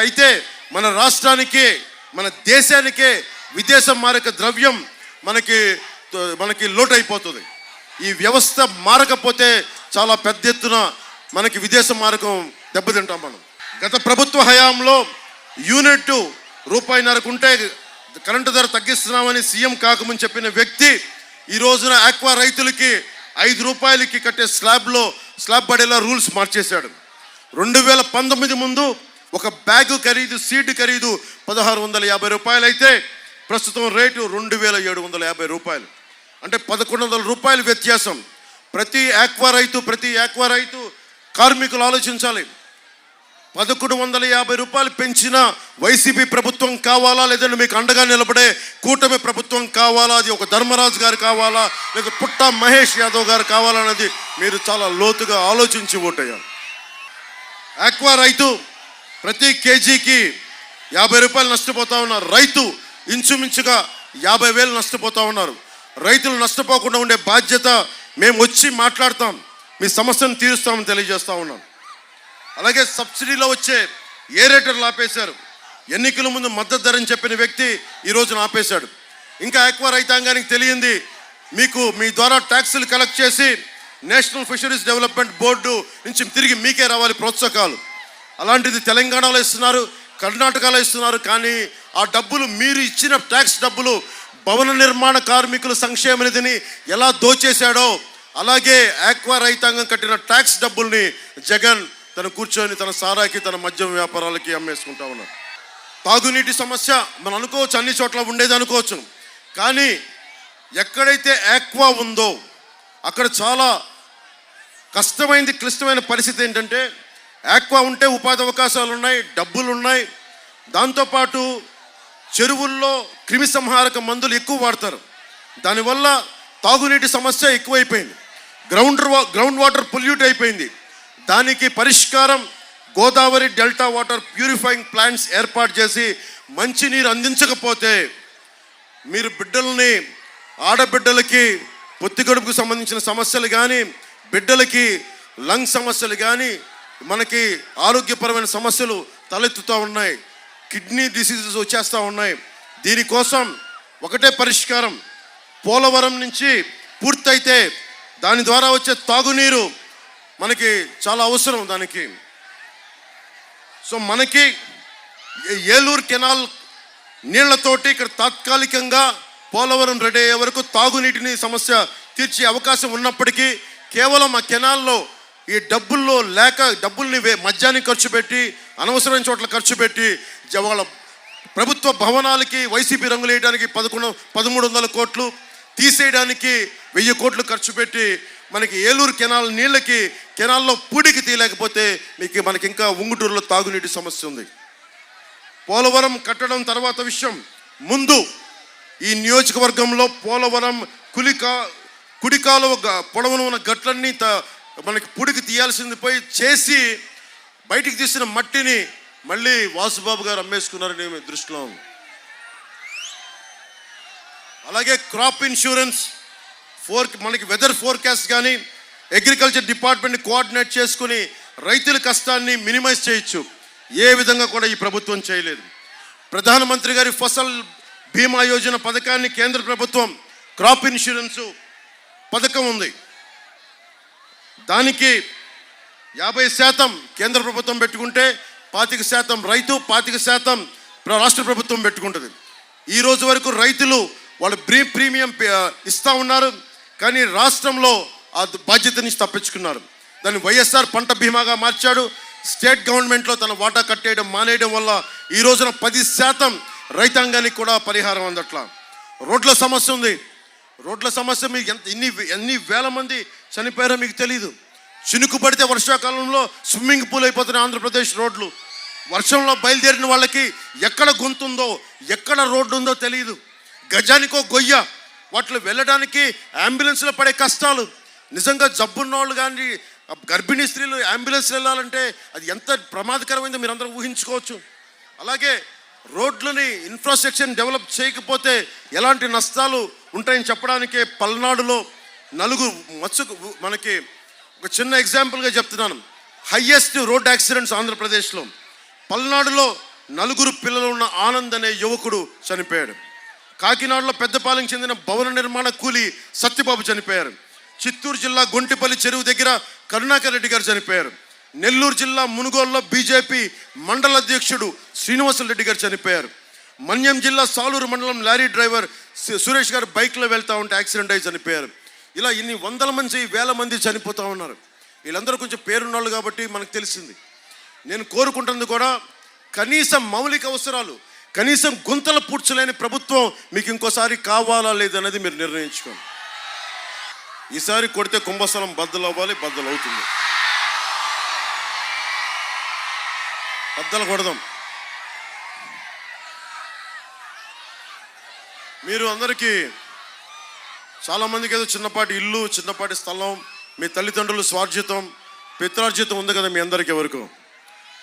అయితే మన రాష్ట్రానికి, మన దేశానికే విదేశ మారక ద్రవ్యం మనకి లోటు అయిపోతుంది. ఈ వ్యవస్థ మారకపోతే చాలా పెద్ద ఎత్తున మనకి విదేశ మారకం దెబ్బతింటాం మనం. గత ప్రభుత్వ హయాంలో యూనిట్ ₹1.5 ఉంటే కరెంటు ధర తగ్గిస్తున్నామని సీఎం కాకముందు చెప్పిన వ్యక్తి ఈ రోజున ఆక్వా రైతులకి ₹5 కట్టే స్లాబ్ పడేలా రూల్స్ మార్చేశాడు. 2019 ముందు ఒక బ్యాగు ఖరీదు, సీడ్ ఖరీదు ₹1,650 అయితే ప్రస్తుతం రేటు ₹2,750. అంటే ₹1,100 వ్యత్యాసం. ప్రతి ఆక్వా రైతు కార్మికులు ఆలోచించాలి. 1150 రూపాయలు పెంచిన వైసీపీ ప్రభుత్వం కావాలా, లేదంటే మీకు అండగా నిలబడే కూటమి ప్రభుత్వం కావాలా, అది ఒక ధర్మరాజు గారు కావాలా, లేదా పుట్ట మహేష్ యాదవ్ గారు కావాలా అన్నది మీరు చాలా లోతుగా ఆలోచించి ఓటేయాలి. ఆక్వా రైతు ప్రతి కేజీకి 50 రూపాయలు నష్టపోతా ఉన్నారు. రైతు ఇంచుమించుగా 50,000 నష్టపోతా ఉన్నారు. రైతులు నష్టపోకుండా ఉండే బాధ్యత మేము వచ్చి మాట్లాడతాం, మీ సమస్యను తీరుస్తామని తెలియజేస్తా ఉన్నాం. అలాగే సబ్సిడీలో వచ్చే ఏరేటర్లు ఆపేశారు. ఎన్నికల ముందు మద్దతు ధరని చెప్పిన వ్యక్తి ఈ రోజున ఆపేశాడు. ఇంకా ఆక్వా రైతాంగానికి తెలియంది, మీకు మీ ద్వారా ట్యాక్సులు కలెక్ట్ చేసి నేషనల్ ఫిషరీస్ డెవలప్మెంట్ బోర్డు నుంచి తిరిగి మీకే రావాలి ప్రోత్సాహకాలు. అలాంటిది తెలంగాణలో ఇస్తున్నారు, కర్ణాటకలో ఇస్తున్నారు. కానీ ఆ డబ్బులు, మీరు ఇచ్చిన ట్యాక్స్ డబ్బులు భవన నిర్మాణ కార్మికుల సంక్షేమ నిధిని ఎలా దోచేశాడో, అలాగే ఆక్వా రైతాంగం కట్టిన ట్యాక్స్ డబ్బుల్ని జగన్ తను కూర్చొని తన సారాకి, తన మద్యం వ్యాపారాలకి అమ్మేసుకుంటా ఉన్నారు. తాగునీటి సమస్య మనం అనుకోవచ్చు, అన్ని చోట్ల ఉండేది అనుకోవచ్చు. కానీ ఎక్కడైతే ఆక్వా ఉందో అక్కడ చాలా కష్టమైంది, క్లిష్టమైన పరిస్థితి ఏంటంటే, ఆక్వా ఉంటే ఉపాధి అవకాశాలు ఉన్నాయి, డబ్బులు ఉన్నాయి. దాంతోపాటు చెరువుల్లో క్రిమి సంహారక మందులు ఎక్కువ వాడతారు. దానివల్ల తాగునీటి సమస్య ఎక్కువైపోయింది. గ్రౌండ్ వాటర్ పొల్యూట్ అయిపోయింది. దానికి పరిష్కారం Godavari delta water purifying plants ఏర్పాటు చేసి మంచినీరు అందించకపోతే మీరు బిడ్డల్ని, ఆడబిడ్డలకి పొత్తికడుపుకు సంబంధించిన సమస్యలు కానీ, బిడ్డలకి లంగ్ సమస్యలు కానీ, మనకి ఆరోగ్యపరమైన సమస్యలు తలెత్తుతూ ఉన్నాయి. కిడ్నీ డిసీజెస్ వచ్చేస్తూ ఉన్నాయి. దీనికోసం ఒకటే పరిష్కారం, పోలవరం నుంచి పూర్తయితే దాని ద్వారా వచ్చే తాగునీరు మనకి చాలా అవసరం దానికి. సో మనకి ఏలూరు కెనాల్ నీళ్లతోటి ఇక్కడ తాత్కాలికంగా పోలవరం రెడీ అయ్యే వరకు తాగునీటిని సమస్య తీర్చే అవకాశం ఉన్నప్పటికీ కేవలం ఆ కెనాల్లో ఈ డబ్బుల్ని మద్యానికి ఖర్చు పెట్టి, అనవసరమైన చోట్ల ఖర్చు పెట్టి, వాళ్ళ ప్రభుత్వ భవనాలకి వైసీపీ రంగులు వేయడానికి 1300 కోట్లు, తీసేయడానికి 1000 కోట్లు ఖర్చు పెట్టి మనకి ఏలూరు కెనాల్ నీళ్ళకి, కెనాల్లో పూడికి తీయలేకపోతే మనకి ఇంకా ఉంగుటూరులో తాగునీటి సమస్య ఉంది. పోలవరం కట్టడం తర్వాత విషయం. ముందు ఈ నియోజకవర్గంలో పోలవరం కుడికాలువ పొడవున ఉన్న గట్లన్నీ మనకి పూడికి తీయాల్సింది పోయి చేసి బయటికి తీసిన మట్టిని మళ్ళీ వాసుబాబు గారు అమ్మేసుకున్నారని మేము దృష్టిలో ఉంది. అలాగే క్రాప్ ఇన్సూరెన్స్, మనకి వెదర్ ఫోర్కాస్ట్ కానీ అగ్రికల్చర్ డిపార్ట్మెంట్ని కోఆర్డినేట్ చేసుకుని రైతుల కష్టాన్ని మినిమైజ్ చేయొచ్చు. ఏ విధంగా కూడా ఈ ప్రభుత్వం చేయలేదు. ప్రధానమంత్రి గారి ఫసల్ బీమా యోజన పథకాన్ని కేంద్ర ప్రభుత్వం, క్రాప్ ఇన్సూరెన్స్ పథకం ఉంది, దానికి 50% కేంద్ర ప్రభుత్వం పెట్టుకుంటే 25% రైతు, 25% రాష్ట్ర ప్రభుత్వం పెట్టుకుంటుంది. ఈ రోజు వరకు రైతులు వాళ్ళు ప్రీమియం ఇస్తూ ఉన్నారు. కానీ రాష్ట్రంలో ఆ బాధ్యత నుంచి తప్పించుకున్నారు. దాన్ని వైఎస్ఆర్ పంట బీమాగా మార్చాడు. స్టేట్ గవర్నమెంట్లో తన వాటా కట్టేయడం మానేయడం వల్ల ఈ రోజున 10% రైతాంగానికి కూడా పరిహారం అందట్లా. రోడ్ల సమస్య ఉంది. రోడ్ల సమస్య మీకు ఎన్ని వేల మంది చనిపోయారో మీకు తెలీదు. చినుకు పడితే వర్షాకాలంలో స్విమ్మింగ్ పూల్ అయిపోతున్నాయి ఆంధ్రప్రదేశ్ రోడ్లు. వర్షంలో బయలుదేరిన వాళ్ళకి ఎక్కడ గొంతుందో, ఎక్కడ రోడ్డు ఉందో తెలియదు. గజానికో గొయ్య. వాటిలో వెళ్ళడానికి అంబులెన్స్లో పడే కష్టాలు. నిజంగా జబ్బున్న వాళ్ళు కానీ, గర్భిణీ స్త్రీలు అంబులెన్స్ వెళ్ళాలంటే అది ఎంత ప్రమాదకరమైందో మీరు అందరూ ఊహించుకోవచ్చు. అలాగే రోడ్లని ఇన్ఫ్రాస్ట్రక్చర్ డెవలప్ చేయకపోతే ఎలాంటి నష్టాలు ఉంటాయని చెప్పడానికే పల్నాడులో మనకి ఒక చిన్న ఎగ్జాంపుల్గా చెప్తున్నాను. హయ్యెస్ట్ రోడ్ యాక్సిడెంట్స్ ఆంధ్రప్రదేశ్లో. పల్నాడులో 4 పిల్లలు ఉన్న ఆనంద్ అనే యువకుడు చనిపోయాడు. కాకినాడలో పెద్దపాలెంకి చెందిన భవన నిర్మాణ కూలి సత్యబాబు చనిపోయారు. చిత్తూరు జిల్లా గొంటిపల్లి చెరువు దగ్గర కరుణాకర్ రెడ్డి గారు చనిపోయారు. నెల్లూరు జిల్లా మునుగోలులో బీజేపీ మండల అధ్యక్షుడు శ్రీనివాసులు రెడ్డి గారు చనిపోయారు. మన్యం జిల్లా సాలూరు మండలం లారీ డ్రైవర్ సురేష్ గారు బైక్లో వెళ్తూ ఉంటే యాక్సిడెంట్ అయి చనిపోయారు. ఇలా ఇన్ని వందల మంది, వేల మంది చనిపోతూ ఉన్నారు. వీళ్ళందరూ కొంచెం పేరున్నాళ్ళు కాబట్టి మనకు తెలిసింది. నేను కోరుకుంటుంది కూడా కనీసం మౌలిక అవసరాలు, కనీసం గుంతలు పూడ్చలేని ప్రభుత్వం మీకు ఇంకోసారి కావాలా లేదనేది మీరు నిర్ణయించుకోండి. ఈసారి కొడితే కుంభస్థలం బద్దలు అవ్వాలి, బద్దలు అవుతుంది. బద్దలు కొడదాం. మీరు అందరికీ చాలామందికి ఏదో చిన్నపాటి ఇల్లు, చిన్నపాటి స్థలం, మీ తల్లిదండ్రులు స్వార్జితం, పిత్రార్జితం ఉంది కదా మీ అందరికీ ఎవరికి.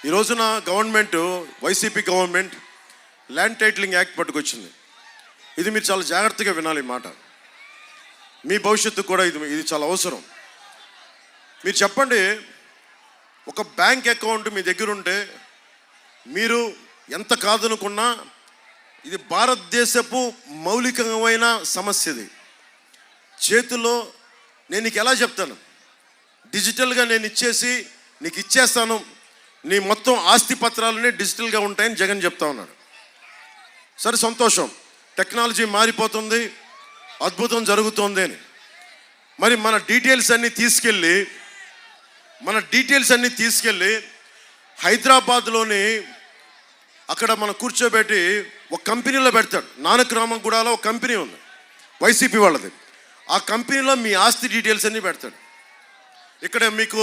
ఈ రోజున government, YCP government land titling act పట్టుకొచ్చింది. ఇది మీరు చాలా జాగ్రత్తగా వినాలి ఈ మాట. మీ భవిష్యత్తు కూడా ఇది చాలా అవసరం. మీరు చెప్పండి, ఒక బ్యాంక్ అకౌంట్ మీ దగ్గర ఉంటే మీరు ఎంత కాదనుకున్నా ఇది భారతదేశపు మౌలికమైన సమస్య. ఇది చేతిలో నేను నీకు ఎలా చెప్తాను, డిజిటల్గా నేను నీకు ఇచ్చేస్తాను, నీ మొత్తం ఆస్తి పత్రాలనే డిజిటల్గా ఉంటాయని జగన్ చెప్తా ఉన్నాడు. సరే, సంతోషం, టెక్నాలజీ మారిపోతుంది, అద్భుతం జరుగుతుంది అని. మరి మన డీటెయిల్స్ అన్నీ తీసుకెళ్ళి హైదరాబాద్లోని అక్కడ మనం కూర్చోబెట్టి ఒక కంపెనీలో పెడతాడు. నానక్రామగూడలో ఒక కంపెనీ ఉంది, వైసీపీ వాళ్ళది. ఆ కంపెనీలో మీ ఆస్తి డీటెయిల్స్ అన్నీ పెడతాడు. ఇక్కడ మీకు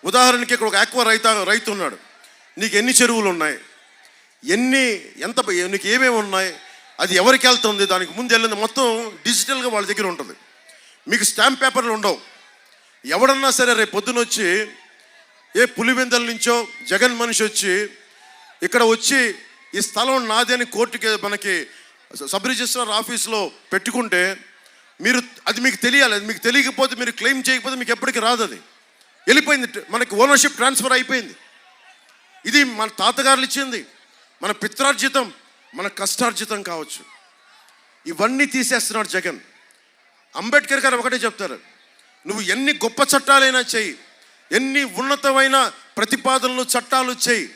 ఉదాహరణకి ఇక్కడ ఒక ఆక్వా రైతు ఉన్నాడు. నీకు ఎన్ని చెరువులు ఉన్నాయి, నీకు ఏమేమి ఉన్నాయి, అది ఎవరికి వెళ్తుంది, దానికి ముందు వెళ్ళింది మొత్తం డిజిటల్గా వాళ్ళ దగ్గర ఉంటుంది. మీకు స్టాంప్ పేపర్లు ఉండవు. ఎవడన్నా సరే రేపు పొద్దున వచ్చి ఏ పులివెందల నుంచో జగన్ మనిషి వచ్చి ఇక్కడ వచ్చి ఈ స్థలం నాది అని కోర్టుకి మనకి సబ్ రిజిస్ట్రార్ ఆఫీస్లో పెట్టుకుంటే అది మీకు తెలియాలి. అది మీకు తెలియకపోతే, మీరు క్లెయిమ్ చేయకపోతే మీకు ఎప్పటికీ రాదు. అది వెళ్ళిపోయింది, మనకి ఓనర్షిప్ ట్రాన్స్ఫర్ అయిపోయింది. ఇది మన తాతగారులు ఇచ్చింది, మన పిత్రార్జితం, మన కష్టార్జితం కావచ్చు. ఇవన్నీ తీసేస్తున్నాడు జగన్. అంబేద్కర్ గారు ఒకటే చెప్తారు, నువ్వు ఎన్ని గొప్ప చట్టాలైనా చెయ్యి, ఎన్ని ఉన్నతమైన ప్రతిపాదనలు చట్టాలు చెయ్యి,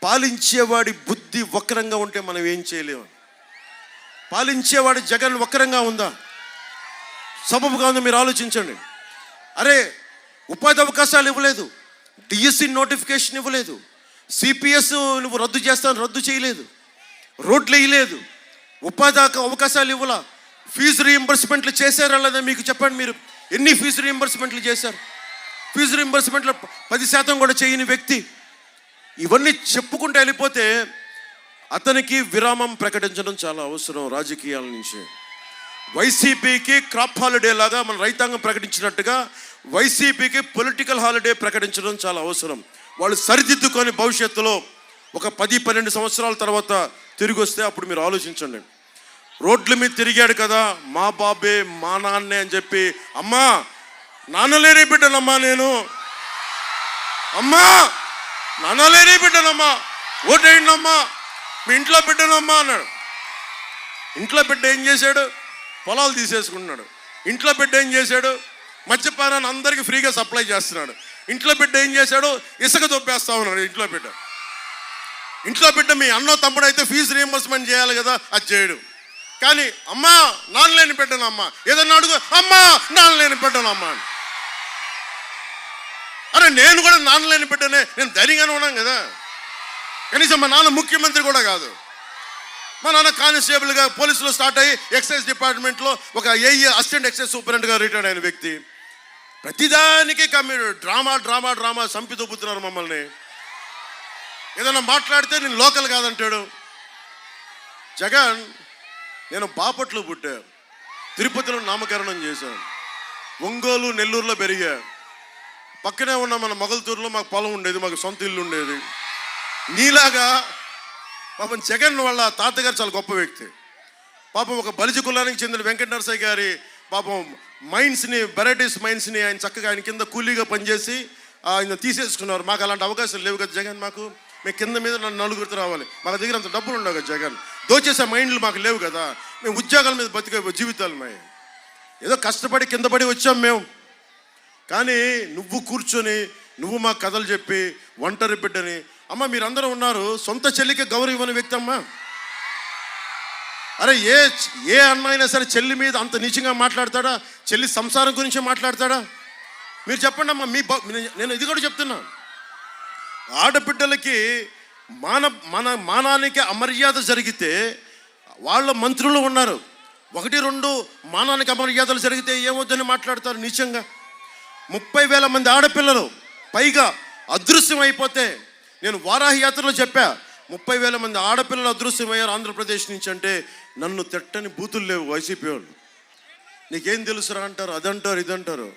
పాలించేవాడి బుద్ధి వక్రంగా ఉంటే మనం ఏం చేయలేము. పాలించేవాడి జగన్ వక్రంగా ఉందా, సబబుగా ఉందా? మీరు ఆలోచించండి. అరే, ఉపాధి అవకాశాలు ఇవ్వలేదు, డిఎస్సి నోటిఫికేషన్ ఇవ్వలేదు, సిపిఎస్ నువ్వు రద్దు చేయలేదు, రోడ్లు వేయలేదు, ఉపాధి అవకాశాలు ఇవ్వాల, ఫీజు రీయింబర్స్మెంట్లు చేశారా లేదా మీకు చెప్పండి. మీరు ఎన్ని ఫీజు రీయింబర్స్మెంట్లు చేశారు? ఫీజు రీయింబర్స్మెంట్లో 10% కూడా చేయని వ్యక్తి. ఇవన్నీ చెప్పుకుంటూ వెళ్ళిపోతే అతనికి విరామం ప్రకటించడం చాలా అవసరం రాజకీయాల నుంచి. వైసీపీకి క్రాప్ హాలిడే లాగా మన రైతాంగం ప్రకటించినట్టుగా వైసీపీకి పొలిటికల్ హాలిడే ప్రకటించడం చాలా అవసరం. వాళ్ళు సరిదిద్దుకొని భవిష్యత్తులో ఒక 10-12 సంవత్సరాల తర్వాత తిరిగి వస్తే అప్పుడు మీరు ఆలోచించండి. రోడ్ల మీద తిరిగాడు కదా, మా బాబే మా నాన్నే అని చెప్పి, అమ్మా నాన్నలేని బిడ్డనమ్మా నేను, అమ్మా నాన్నలేని బిడ్డనమ్మా, ఓటేయండమ్మా, మీ ఇంట్లో బిడ్డనమ్మా అన్నాడు. ఇంట్లో బిడ్డ ఏం చేశాడు? పొలాలు తీసేసుకున్నాడు. ఇంట్లో బిడ్డ ఏం చేశాడు? మద్యపానాన్ని అందరికీ ఫ్రీగా సప్లై చేస్తున్నాడు. ఇంట్లో బిడ్డ ఏం చేశాడు? ఇసుక దొబ్బేస్తా ఉన్నాడు. ఇంట్లో బిడ్డ మీ అన్నో తమ్ముడు అయితే ఫీజు రీయింబర్స్మెంట్ చేయాలి కదా, అది చేయడు. కానీ అమ్మా నాన్నలేని బిడ్డనమ్మా, ఏదన్నా అడుగు, అమ్మా నాన్నలేని బిడ్డనమ్మా. అరే నేను కూడా నాన్నలేని బిడ్డనే, నేను ధైర్యంగానే ఉన్నాను కదా. కనీసం మా నాన్న ముఖ్యమంత్రి కూడా కాదు, మా నాన్న కానిస్టేబుల్గా పోలీసులో స్టార్ట్ అయ్యి ఎక్సైజ్ డిపార్ట్మెంట్లో ఒక అసిస్టెంట్ ఎక్సైజ్ సూపరింటెండెంట్గా రిటైర్డ్ అయిన వ్యక్తి. ప్రతిదానికి డ్రామా సంపి దొబ్బుతున్నారు మమ్మల్ని. ఏదైనా మాట్లాడితే నేను లోకల్ కాదంటాడు జగన్. నేను బాపట్లో పుట్టా, తిరుపతిలో నామకరణం చేశాను, ఒంగోలు నెల్లూరులో పెరిగా, పక్కనే ఉన్న మన మొగల్తూరులో మాకు పొలం ఉండేది, మాకు సొంత ఇల్లు ఉండేది. నీలాగా పాపం జగన్ వాళ్ళ తాతగారు చాలా గొప్ప వ్యక్తి. పాపం ఒక బలిజ కులానికి చెందిన వెంకట నరసయ్య గారి పాపం వెరైటీస్ మైన్స్ని ఆయన చక్కగా ఆయన కింద కూలీగా పనిచేసి ఆయన తీసేసుకున్నారు. మాకు అలాంటి అవకాశాలు లేవు కదా జగన్. మేము కింద మీద నలుగురితో రావాలి, మాకు దగ్గర అంత డబ్బులు ఉండవు కదా జగన్. దోచేసే మైండ్లు మాకు లేవు కదా, మేము ఉద్యోగాల మీద బతికే జీవితాలు మేము ఏదో కష్టపడి కింద పడి వచ్చాం మేము. కానీ నువ్వు కూర్చొని నువ్వు మా కథలు చెప్పి ఒంటరి బిడ్డని, అమ్మ మీరందరూ ఉన్నారు, సొంత చెల్లికి గౌరవం ఇవ్వని వ్యక్తి అమ్మా. అరే ఏ అన్న అయినా సరే చెల్లి మీద అంత నీచంగా మాట్లాడతాడా? చెల్లి సంసారం గురించి మాట్లాడతాడా? మీరు చెప్పండి అమ్మా. నేను ఇది కూడా చెప్తున్నా, ఆడబిడ్డలకి మానానికి అమర్యాద జరిగితే వాళ్ళ మంత్రులు ఉన్నారు, ఒకటి రెండు మానానికి అమర్యాదలు జరిగితే ఏమొద్దని మాట్లాడతారు. నిజంగా 30,000 మంది ఆడపిల్లలు పైగా అదృశ్యం అయిపోతే, నేను వారాహి యాత్రలో చెప్పా, 30,000 మంది ఆడపిల్లలు అదృశ్యమయ్యారు ఆంధ్రప్రదేశ్ నుంచి అంటే నన్ను తిట్టని బూతులు లేవు. వైసీపీ వాళ్ళు నీకేం తెలుసురా అంటారు, అదంటారు ఇదంటారు.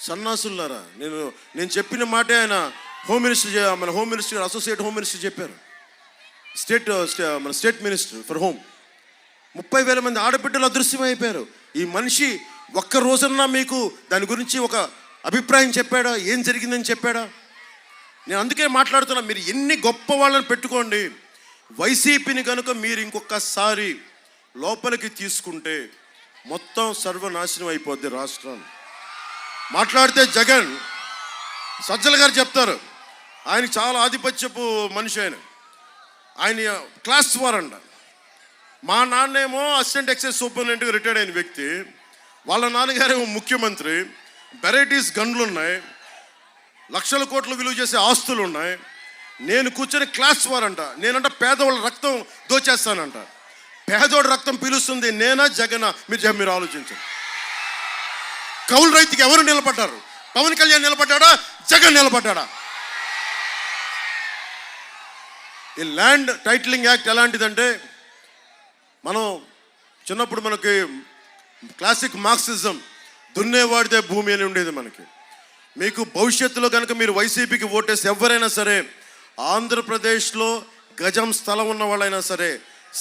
సన్నాసులారా, నేను చెప్పిన మాటే ఆయన మన home minister, associate home minister చెప్పారు. మన స్టేట్ మినిస్టర్ ఫర్ హోమ్. 30,000 మంది ఆడబిడ్డలు అదృశ్యమైపోయారు. ఈ మనిషి ఒక్క రోజన్నా మీకు దాని గురించి ఒక అభిప్రాయం చెప్పాడా? ఏం జరిగిందని చెప్పాడా? నేను అందుకే మాట్లాడుతున్నా, మీరు ఎన్ని గొప్ప వాళ్ళని పెట్టుకోండి, వైసీపీని కనుక మీరు ఇంకొకసారి లోపలికి తీసుకుంటే మొత్తం సర్వనాశనం అయిపోద్ది రాష్ట్రం. మాట్లాడితే జగన్ సజ్జల గారు చెప్తారు, ఆయన చాలా ఆధిపత్యపు మనిషి, ఆయన క్లాస్ వార్ అంట. మా నాన్నేమో అసిస్టెంట్ ఎక్సైజ్ సూపరింటెండెంట్గా రిటైర్డ్ అయిన వ్యక్తి, వాళ్ళ నాన్నగారేమో ముఖ్యమంత్రి, వెరైటీస్ గన్లు ఉన్నాయి, లక్షల కోట్లు విలువ చేసే ఆస్తులు ఉన్నాయి. నేను కూర్చొని క్లాస్ వార్ అంట. నేనంట పేదవాళ్ళ రక్తం దోచేస్తానంట. పేదోడి రక్తం పీలుస్తుంది నేనా జగనా? మీరు ఆలోచించండి. కౌలు రైతుకి ఎవరు నిలబడ్డారు? పవన్ కళ్యాణ్ నిలబడ్డాడా? జగన్ నిలబడ్డాడా? ఈ ల్యాండ్ టైటిలింగ్ యాక్ట్ ఎలాంటిదంటే, మనం చిన్నప్పుడు మనకి క్లాసిక్ మార్క్సిజం, దున్నేవాడితే భూమి అని ఉండేది మనకి. మీకు భవిష్యత్తులో కనుక మీరు వైసీపీకి ఓటేసి ఎవరైనా సరే, ఆంధ్రప్రదేశ్లో గజం స్థలం ఉన్న వాళ్ళైనా సరే,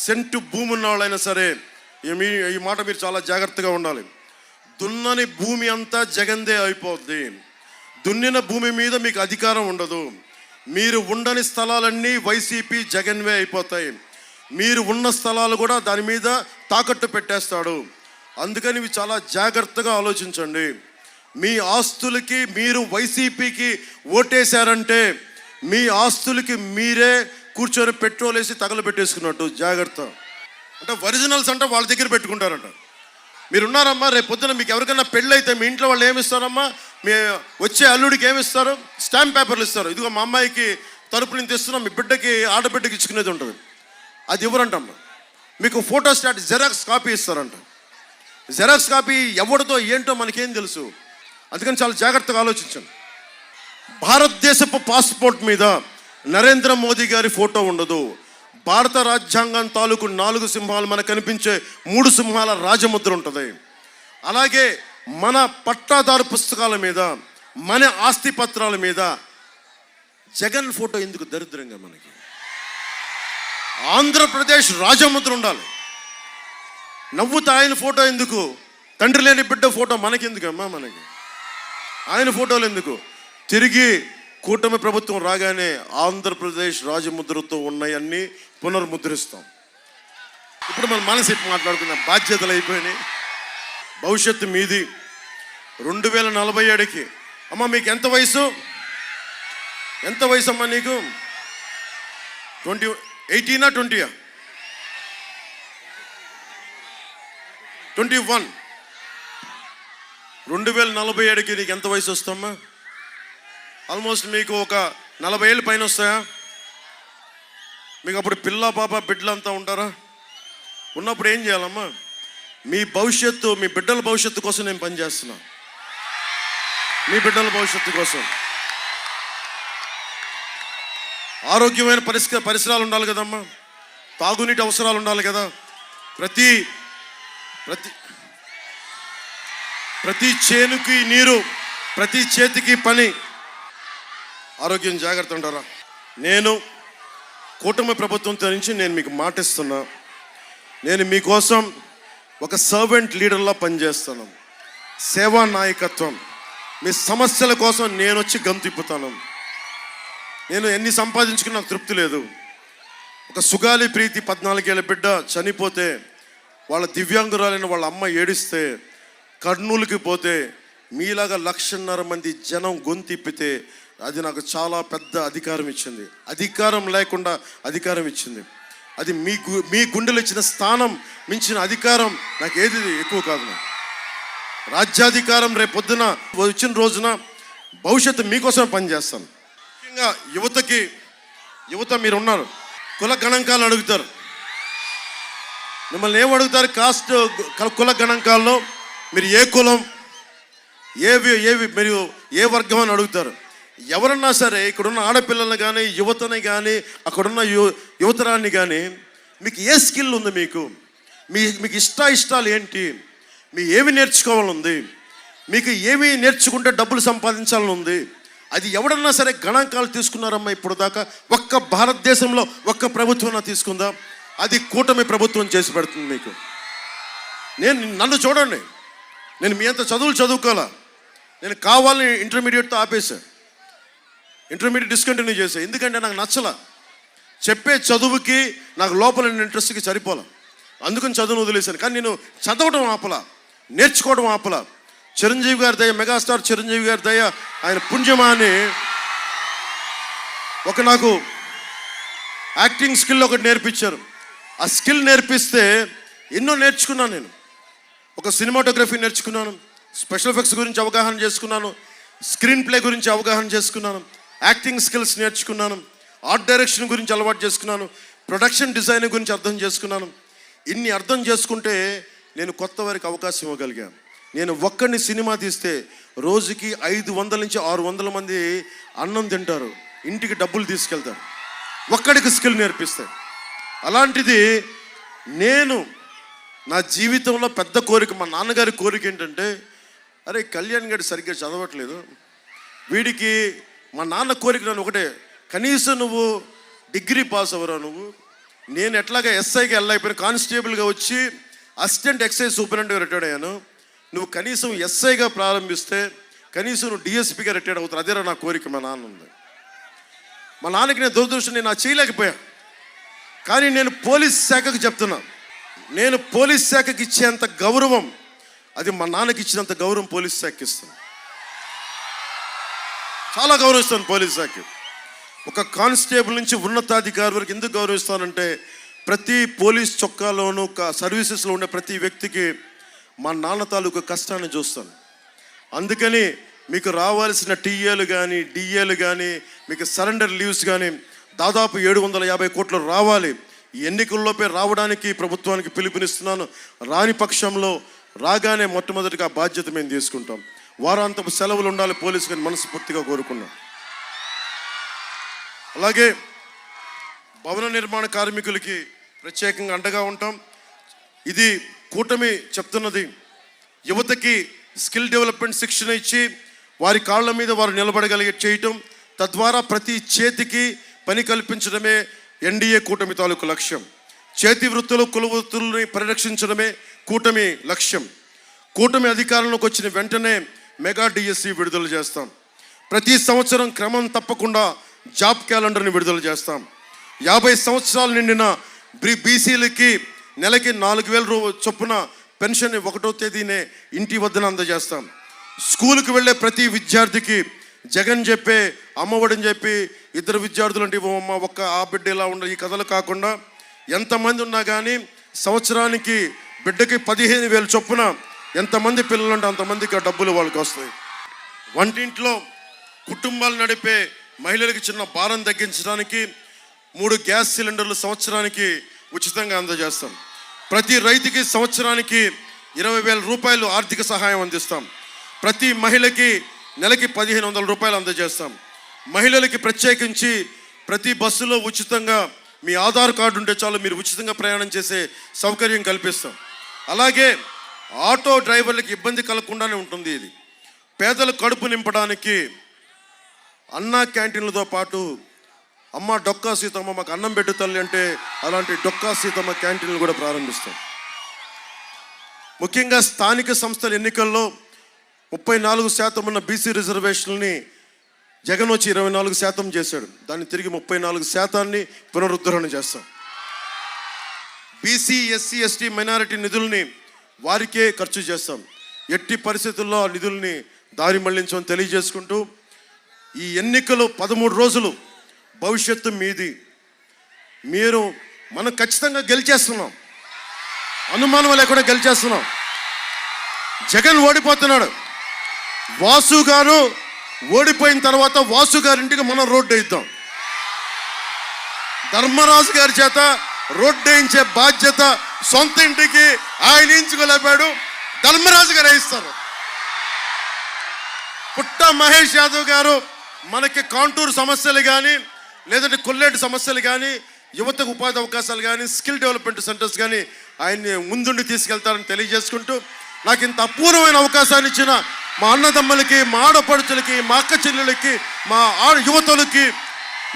సెంటు భూమి ఉన్న వాళ్ళైనా సరే, ఈ మాట మీరు చాలా జాగ్రత్తగా ఉండాలి. దున్నని భూమి అంతా జగన్దే అయిపోద్ది. దున్నిన భూమి మీద మీకు అధికారం ఉండదు. మీరు ఉండని స్థలాలన్నీ వైసీపీ జగన్వే అయిపోతాయి. మీరు ఉన్న స్థలాలు కూడా దాని మీద తాకట్టు పెట్టేస్తాడు. అందుకని ఇవి చాలా జాగ్రత్తగా ఆలోచించండి. మీ ఆస్తులకి మీరు వైసీపీకి ఓటేశారంటే మీ ఆస్తులకి మీరే కూర్చొని పెట్రోల్ వేసి తగలబెట్టేసుకున్నట్టు. జాగ్రత్త. అంటే ఒరిజినల్స్ అంటే వాళ్ళ దగ్గర పెట్టుకుంటారంట. మీరున్నారమ్మా, రేపు పొద్దున మీకు ఎవరికైనా పెళ్ళి అయితే మీ ఇంట్లో వాళ్ళు ఏమిస్తారమ్మా? మీ వచ్చే అల్లుడికి ఏమిస్తారు? స్టాంప్ పేపర్లు ఇస్తారు. ఇదిగో మా అమ్మాయికి తరపు నుంచి తెస్తున్నాం, మీ బిడ్డకి ఆడబిడ్డకి ఇచ్చుకునేది ఉంటుంది. అది ఇవ్వరంటమ్మా. మీకు ఫోటో స్టాట్ జెరాక్స్ కాపీ ఇస్తారంట. జెరాక్స్ కాపీ ఎవరితో ఏంటో మనకేం తెలుసు. అందుకని చాలా జాగ్రత్తగా ఆలోచించండి. భారతదేశపు పాస్పోర్ట్ మీద నరేంద్ర మోదీ గారి ఫోటో ఉండదు. భారత రాజ్యాంగం తాలూకు 4 సింహాలు, మనకు కనిపించే 3 సింహాల రాజముద్ర ఉంటుంది. అలాగే మన పట్టాదారు పుస్తకాల మీద, మన ఆస్తి పత్రాల మీద జగన్ ఫోటో ఎందుకు దరిద్రంగా? మనకి ఆంధ్రప్రదేశ్ రాజముద్ర ఉండాలి. నవ్వుతా ఆయన ఫోటో ఎందుకు? తండ్రి లేని బిడ్డ ఫోటో మనకెందుకమ్మా? మనకి ఆయన ఫోటోలు ఎందుకు? తిరిగి కూటమి ప్రభుత్వం రాగానే ఆంధ్రప్రదేశ్ రాజముద్రతో ఉన్నాయన్నీ పునర్ముద్రిస్తాం. ఇప్పుడు మనం మనసి మాట్లాడుకున్న బాధ్యతలు అయిపోయినాయి. భవిష్యత్తు మీది. 2047కి అమ్మ మీకు ఎంత వయసు? ఎంత వయసు అమ్మా నీకు? 18 20 21. 2047కి నీకు ఎంత వయసు వస్తామ్మా? ఆల్మోస్ట్ మీకు ఒక 40 ఏళ్ళు పైన వస్తాయా? మీకు అప్పుడు పిల్ల పాప బిడ్డలంతా ఉంటారా? ఉన్నప్పుడు ఏం చేయాలమ్మా? మీ భవిష్యత్తు, మీ బిడ్డల భవిష్యత్తు కోసం నేను పనిచేస్తున్నా. మీ బిడ్డల భవిష్యత్తు కోసం ఆరోగ్యమైన పరిసరాలు ఉండాలి కదమ్మా. తాగునీటి అవసరాలు ఉండాలి కదా. ప్రతి చేనుకి నీరు, ప్రతి చేతికి పని. ఆరోగ్యం జాగ్రత్త ఉంటారా? నేను కూటమి ప్రభుత్వం నుంచి నేను మీకు మాటిస్తున్నా, నేను మీకోసం ఒక సర్వెంట్ లీడర్లా పనిచేస్తాను. సేవా నాయకత్వం. మీ సమస్యల కోసం నేను వచ్చి గమ్ తిప్పుతాను. నేను ఎన్ని సంపాదించుకుని నాకు తృప్తి లేదు. ఒక సుగాలి ప్రీతి 14 ఏళ్ళ బిడ్డ చనిపోతే, వాళ్ళ దివ్యాంగురాలైన వాళ్ళ అమ్మ ఏడిస్తే, కర్నూలుకి పోతే మీలాగా 1.5 మంది జనం గొంతిప్పితే అది నాకు చాలా పెద్ద అధికారం ఇచ్చింది. అధికారం లేకుండా అధికారం ఇచ్చింది. అది మీ గుండెలు ఇచ్చిన స్థానం మించిన అధికారం నాకు ఏది ఎక్కువ కాదు. నాకు రాజ్యాధికారం రేపు పొద్దున వచ్చిన రోజున భవిష్యత్తు మీకోసం పనిచేస్తాను. ముఖ్యంగా యువత మీరున్నారు, కుల గణాంకాలు అడుగుతారు. మిమ్మల్ని ఏమడుగుతారు? కాస్ట్, కుల గణాంకాల్లో మీరు ఏ కులం, ఏవి మీరు ఏ వర్గం అని అడుగుతారు. ఎవరన్నా సరే ఇక్కడున్న ఆడపిల్లల్ని కానీ, యువతని కానీ, అక్కడున్న యువతరాన్ని కానీ, మీకు ఏ స్కిల్ ఉంది, మీకు ఇష్టాలు ఏంటి, మీ ఏమి నేర్చుకోవాలని ఉంది, మీకు ఏమి నేర్చుకుంటే డబ్బులు సంపాదించాలని ఉంది, అది ఎవడన్నా సరే గణాంకాలు తీసుకున్నారమ్మా ఇప్పుడు దాకా? ఒక్క భారతదేశంలో ఒక్క ప్రభుత్వం తీసుకుందా? అది కూటమి ప్రభుత్వం చేసి పెడుతుంది మీకు. నన్ను చూడండి, నేను మీ అంత చదువులు చదువుకోవాలా, నేను కావాలని ఇంటర్మీడియట్తో ఆపేశాను, ఇంటర్మీడియట్ డిస్కంటిన్యూ చేశాను. ఎందుకంటే నాకు నచ్చలా, చెప్పే చదువుకి నాకు లోపల ఇంట్రెస్ట్కి సరిపోలా, అందుకని చదువును వదిలేశాను. కానీ నేను చదవడం ఆపలా, నేర్చుకోవడం ఆపలా. చిరంజీవి గారి దయ, మెగాస్టార్ చిరంజీవి గారి దయ, ఆయన పుణ్యమా అని నాకు యాక్టింగ్ స్కిల్ ఒకటి నేర్పించారు. ఆ స్కిల్ నేర్పిస్తే ఎన్నో నేర్చుకున్నాను. నేను ఒక సినిమాటోగ్రఫీ నేర్చుకున్నాను, స్పెషల్ ఎఫెక్ట్స్ గురించి అవగాహన చేసుకున్నాను, స్క్రీన్ ప్లే గురించి అవగాహన చేసుకున్నాను, యాక్టింగ్ స్కిల్స్ నేర్చుకున్నాను, ఆర్ట్ డైరెక్షన్ గురించి అలవాటు చేసుకున్నాను, ప్రొడక్షన్ డిజైన్ గురించి అర్థం చేసుకున్నాను. ఇన్ని అర్థం చేసుకుంటే నేను కొత్త వారికి అవకాశం ఇవ్వగలిగాను. నేను ఒక్కడిని సినిమా తీస్తే రోజుకి 500 నుంచి 600 మంది అన్నం తింటారు, ఇంటికి డబ్బులు తీసుకెళ్తారు, ఒక్కడికి స్కిల్ నేర్పిస్తే. అలాంటిది నేను నా జీవితంలో పెద్ద కోరిక, మా నాన్నగారి కోరిక ఏంటంటే, అరే కళ్యాణ్ గారు సరిగ్గా చదవట్లేదు, వీడికి, మా నాన్న కోరిక నన్ను ఒకటే, కనీసం నువ్వు డిగ్రీ పాస్ అవ్వరా నువ్వు. నేను ఎట్లాగా ఎస్ఐకి వెళ్ళైపోయిన, కానిస్టేబుల్గా వచ్చి అసిస్టెంట్ ఎక్సైజ్ సూపరింటెండెంట్గా రిటైర్డ్ అయ్యాను, నువ్వు కనీసం ఎస్ఐగా ప్రారంభిస్తే కనీసం నువ్వు డిఎస్పీగా రిటైర్డ్ అవుతారు, అదేరా నా కోరిక. మా నాన్న ఉంది. మా నాన్నకి నేను దురదృష్టం, నేను చేయలేకపోయా. కానీ నేను పోలీస్ శాఖకు చెప్తున్నా, నేను పోలీస్ శాఖకి ఇచ్చేంత గౌరవం, అది మా నాన్నకి ఇచ్చినంత గౌరవం పోలీస్ శాఖకి ఇస్తాను. చాలా గౌరవిస్తాను పోలీస్ శాఖకి. ఒక కానిస్టేబుల్ నుంచి ఉన్నతాధికారి వరకు ఎందుకు గౌరవిస్తానంటే, ప్రతి పోలీస్ చొక్కాలోనూ సర్వీసెస్లో ఉండే ప్రతి వ్యక్తికి మా నాన్న తాలూకు కష్టాన్ని చూస్తాను. అందుకని మీకు రావాల్సిన టీఏలు కానీ, డిఏలు కానీ, మీకు సరెండర్ లీవ్స్ కానీ దాదాపు 750 కోట్లు రావాలి. ఈ ఎన్నికల్లోపే రావడానికి ప్రభుత్వానికి పిలుపునిస్తున్నాను. రాని పక్షంలో రాగానే మొట్టమొదటిగా బాధ్యత మేము తీసుకుంటాం. వారాంతపు సెలవులు ఉండాలి పోలీసుని మనస్ఫూర్తిగా కోరుకున్నాం. అలాగే భవన నిర్మాణ కార్మికులకి ప్రత్యేకంగా అండగా ఉంటాం. ఇది కూటమి చెప్తున్నది. యువతకి స్కిల్ డెవలప్మెంట్ శిక్షణ ఇచ్చి వారి కాళ్ళ మీద వారు నిలబడగలిగే చేయటం, తద్వారా ప్రతి చేతికి పని కల్పించడమే ఎన్డీఏ కూటమి తాలూకు లక్ష్యం. చేతి వృత్తులు, కుల వృత్తులని పరిరక్షించడమే కూటమి లక్ష్యం. కూటమి అధికారంలోకి వచ్చిన వెంటనే మెగా డిఎస్సి విడుదల చేస్తాం. ప్రతి సంవత్సరం క్రమం తప్పకుండా జాబ్ క్యాలెండర్ని విడుదల చేస్తాం. 50 సంవత్సరాలు నిండిన బీసీలకి నెలకి 4,000 చొప్పున పెన్షన్ 1వ తేదీనే ఇంటి వద్దన అందజేస్తాం. స్కూల్కి వెళ్ళే ప్రతి విద్యార్థికి జగన్ చెప్పే అమ్మఒడని చెప్పి 2 విద్యార్థులు అంటే ఇవ్వమ్మ, ఒక్క ఆ బిడ్డ ఇలా ఉండ, ఈ కథలు కాకుండా ఎంతమంది ఉన్నా కానీ సంవత్సరానికి బిడ్డకి 15,000 చొప్పున ఎంతమంది పిల్లలు అంటే అంతమందికి ఆ డబ్బులు వాళ్ళకి వస్తాయి. వంటింట్లో కుటుంబాలు నడిపే మహిళలకు చిన్న భారం తగ్గించడానికి 3 గ్యాస్ సిలిండర్లు సంవత్సరానికి ఉచితంగా అందజేస్తాం. ప్రతి రైతుకి సంవత్సరానికి 20,000 రూపాయలు ఆర్థిక సహాయం అందిస్తాం. ప్రతి మహిళకి నెలకి 1,500 రూపాయలు అందజేస్తాం. మహిళలకి ప్రత్యేకించి ప్రతి బస్సులో ఉచితంగా మీ ఆధార్ కార్డు ఉంటే చాలు, మీరు ఉచితంగా ప్రయాణం చేసే సౌకర్యం కల్పిస్తాం. అలాగే ఆటో డ్రైవర్లకి ఇబ్బంది కలగకుండానే ఉంటుంది. ఇది పేదల కడుపు నింపడానికి అన్నా క్యాంటీన్లతో పాటు అమ్మ డొక్కా సీతమ్మ మాకు అన్నం పెట్టు తల్లి అంటే అలాంటి డొక్కా సీతమ్మ క్యాంటీన్లు కూడా ప్రారంభిస్తాం. ముఖ్యంగా స్థానిక సంస్థల ఎన్నికల్లో 34% ఉన్న బీసీ రిజర్వేషన్ని జగన్ వచ్చి 24% చేశాడు. దాన్ని తిరిగి 34% పునరుద్ధరణ చేస్తాం. బీసీ, ఎస్సీ, ఎస్టీ, మైనారిటీ నిధుల్ని వారికే ఖర్చు చేస్తాం. ఎట్టి పరిస్థితుల్లో ఆ నిధుల్ని దారి మళ్లించమని తెలియజేసుకుంటూ, ఈ ఎన్నికలు 13 రోజులు, భవిష్యత్తు మీది. మనం ఖచ్చితంగా గెలిచేస్తున్నాం, అనుమానం లేకుండా గెలిచేస్తున్నాం. జగన్ ఓడిపోతున్నాడు. వాసు గారు ఓడిపోయిన తర్వాత వాసు గారింటికి మనం రోడ్డు వేయిద్దాం. ధర్మరాజు గారి చేత రోడ్డు వేయించే బాధ్యత సొంత ఇంటికి ఆయన ఎంచుకోలేపాడు, ధర్మరాజు గారు ఇస్తారు. పుట్ట మహేష్ యాదవ్ గారు మనకి కాంటూర్ సమస్యలు కానీ, లేదంటే కొల్లేటి సమస్యలు కానీ, యువతకు ఉపాధి అవకాశాలు కానీ, స్కిల్ డెవలప్మెంట్ సెంటర్స్ కానీ ఆయన్ని ముందుండి తీసుకెళ్తారని తెలియజేసుకుంటూ, నాకు ఇంత అపూర్వమైన అవకాశాన్ని ఇచ్చిన మా అన్నదమ్ములకి, మా ఆడపడుచులకి, మా అక్క చెల్లెలకి, మా యువతులకి,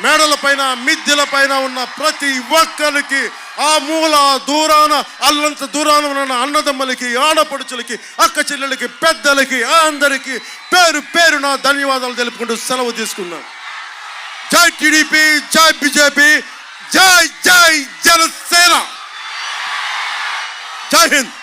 మేడల పైన మిద్దెల పైన ఉన్న ప్రతి ఒక్కరికి, ఆ మూల దూరాన అల్లంత దూరాన ఉన్న అన్నదమ్ములకి, ఆడపడుచులకి, అక్క చెల్లెలకి, పెద్దలకి, అందరికీ పేరు పేరున ధన్యవాదాలు తెలుపుకుంటూ సెలవు తీసుకున్నాను. జై టీడీపీ, జై బీజేపీ, జై జై జనసేన, జై హింద్.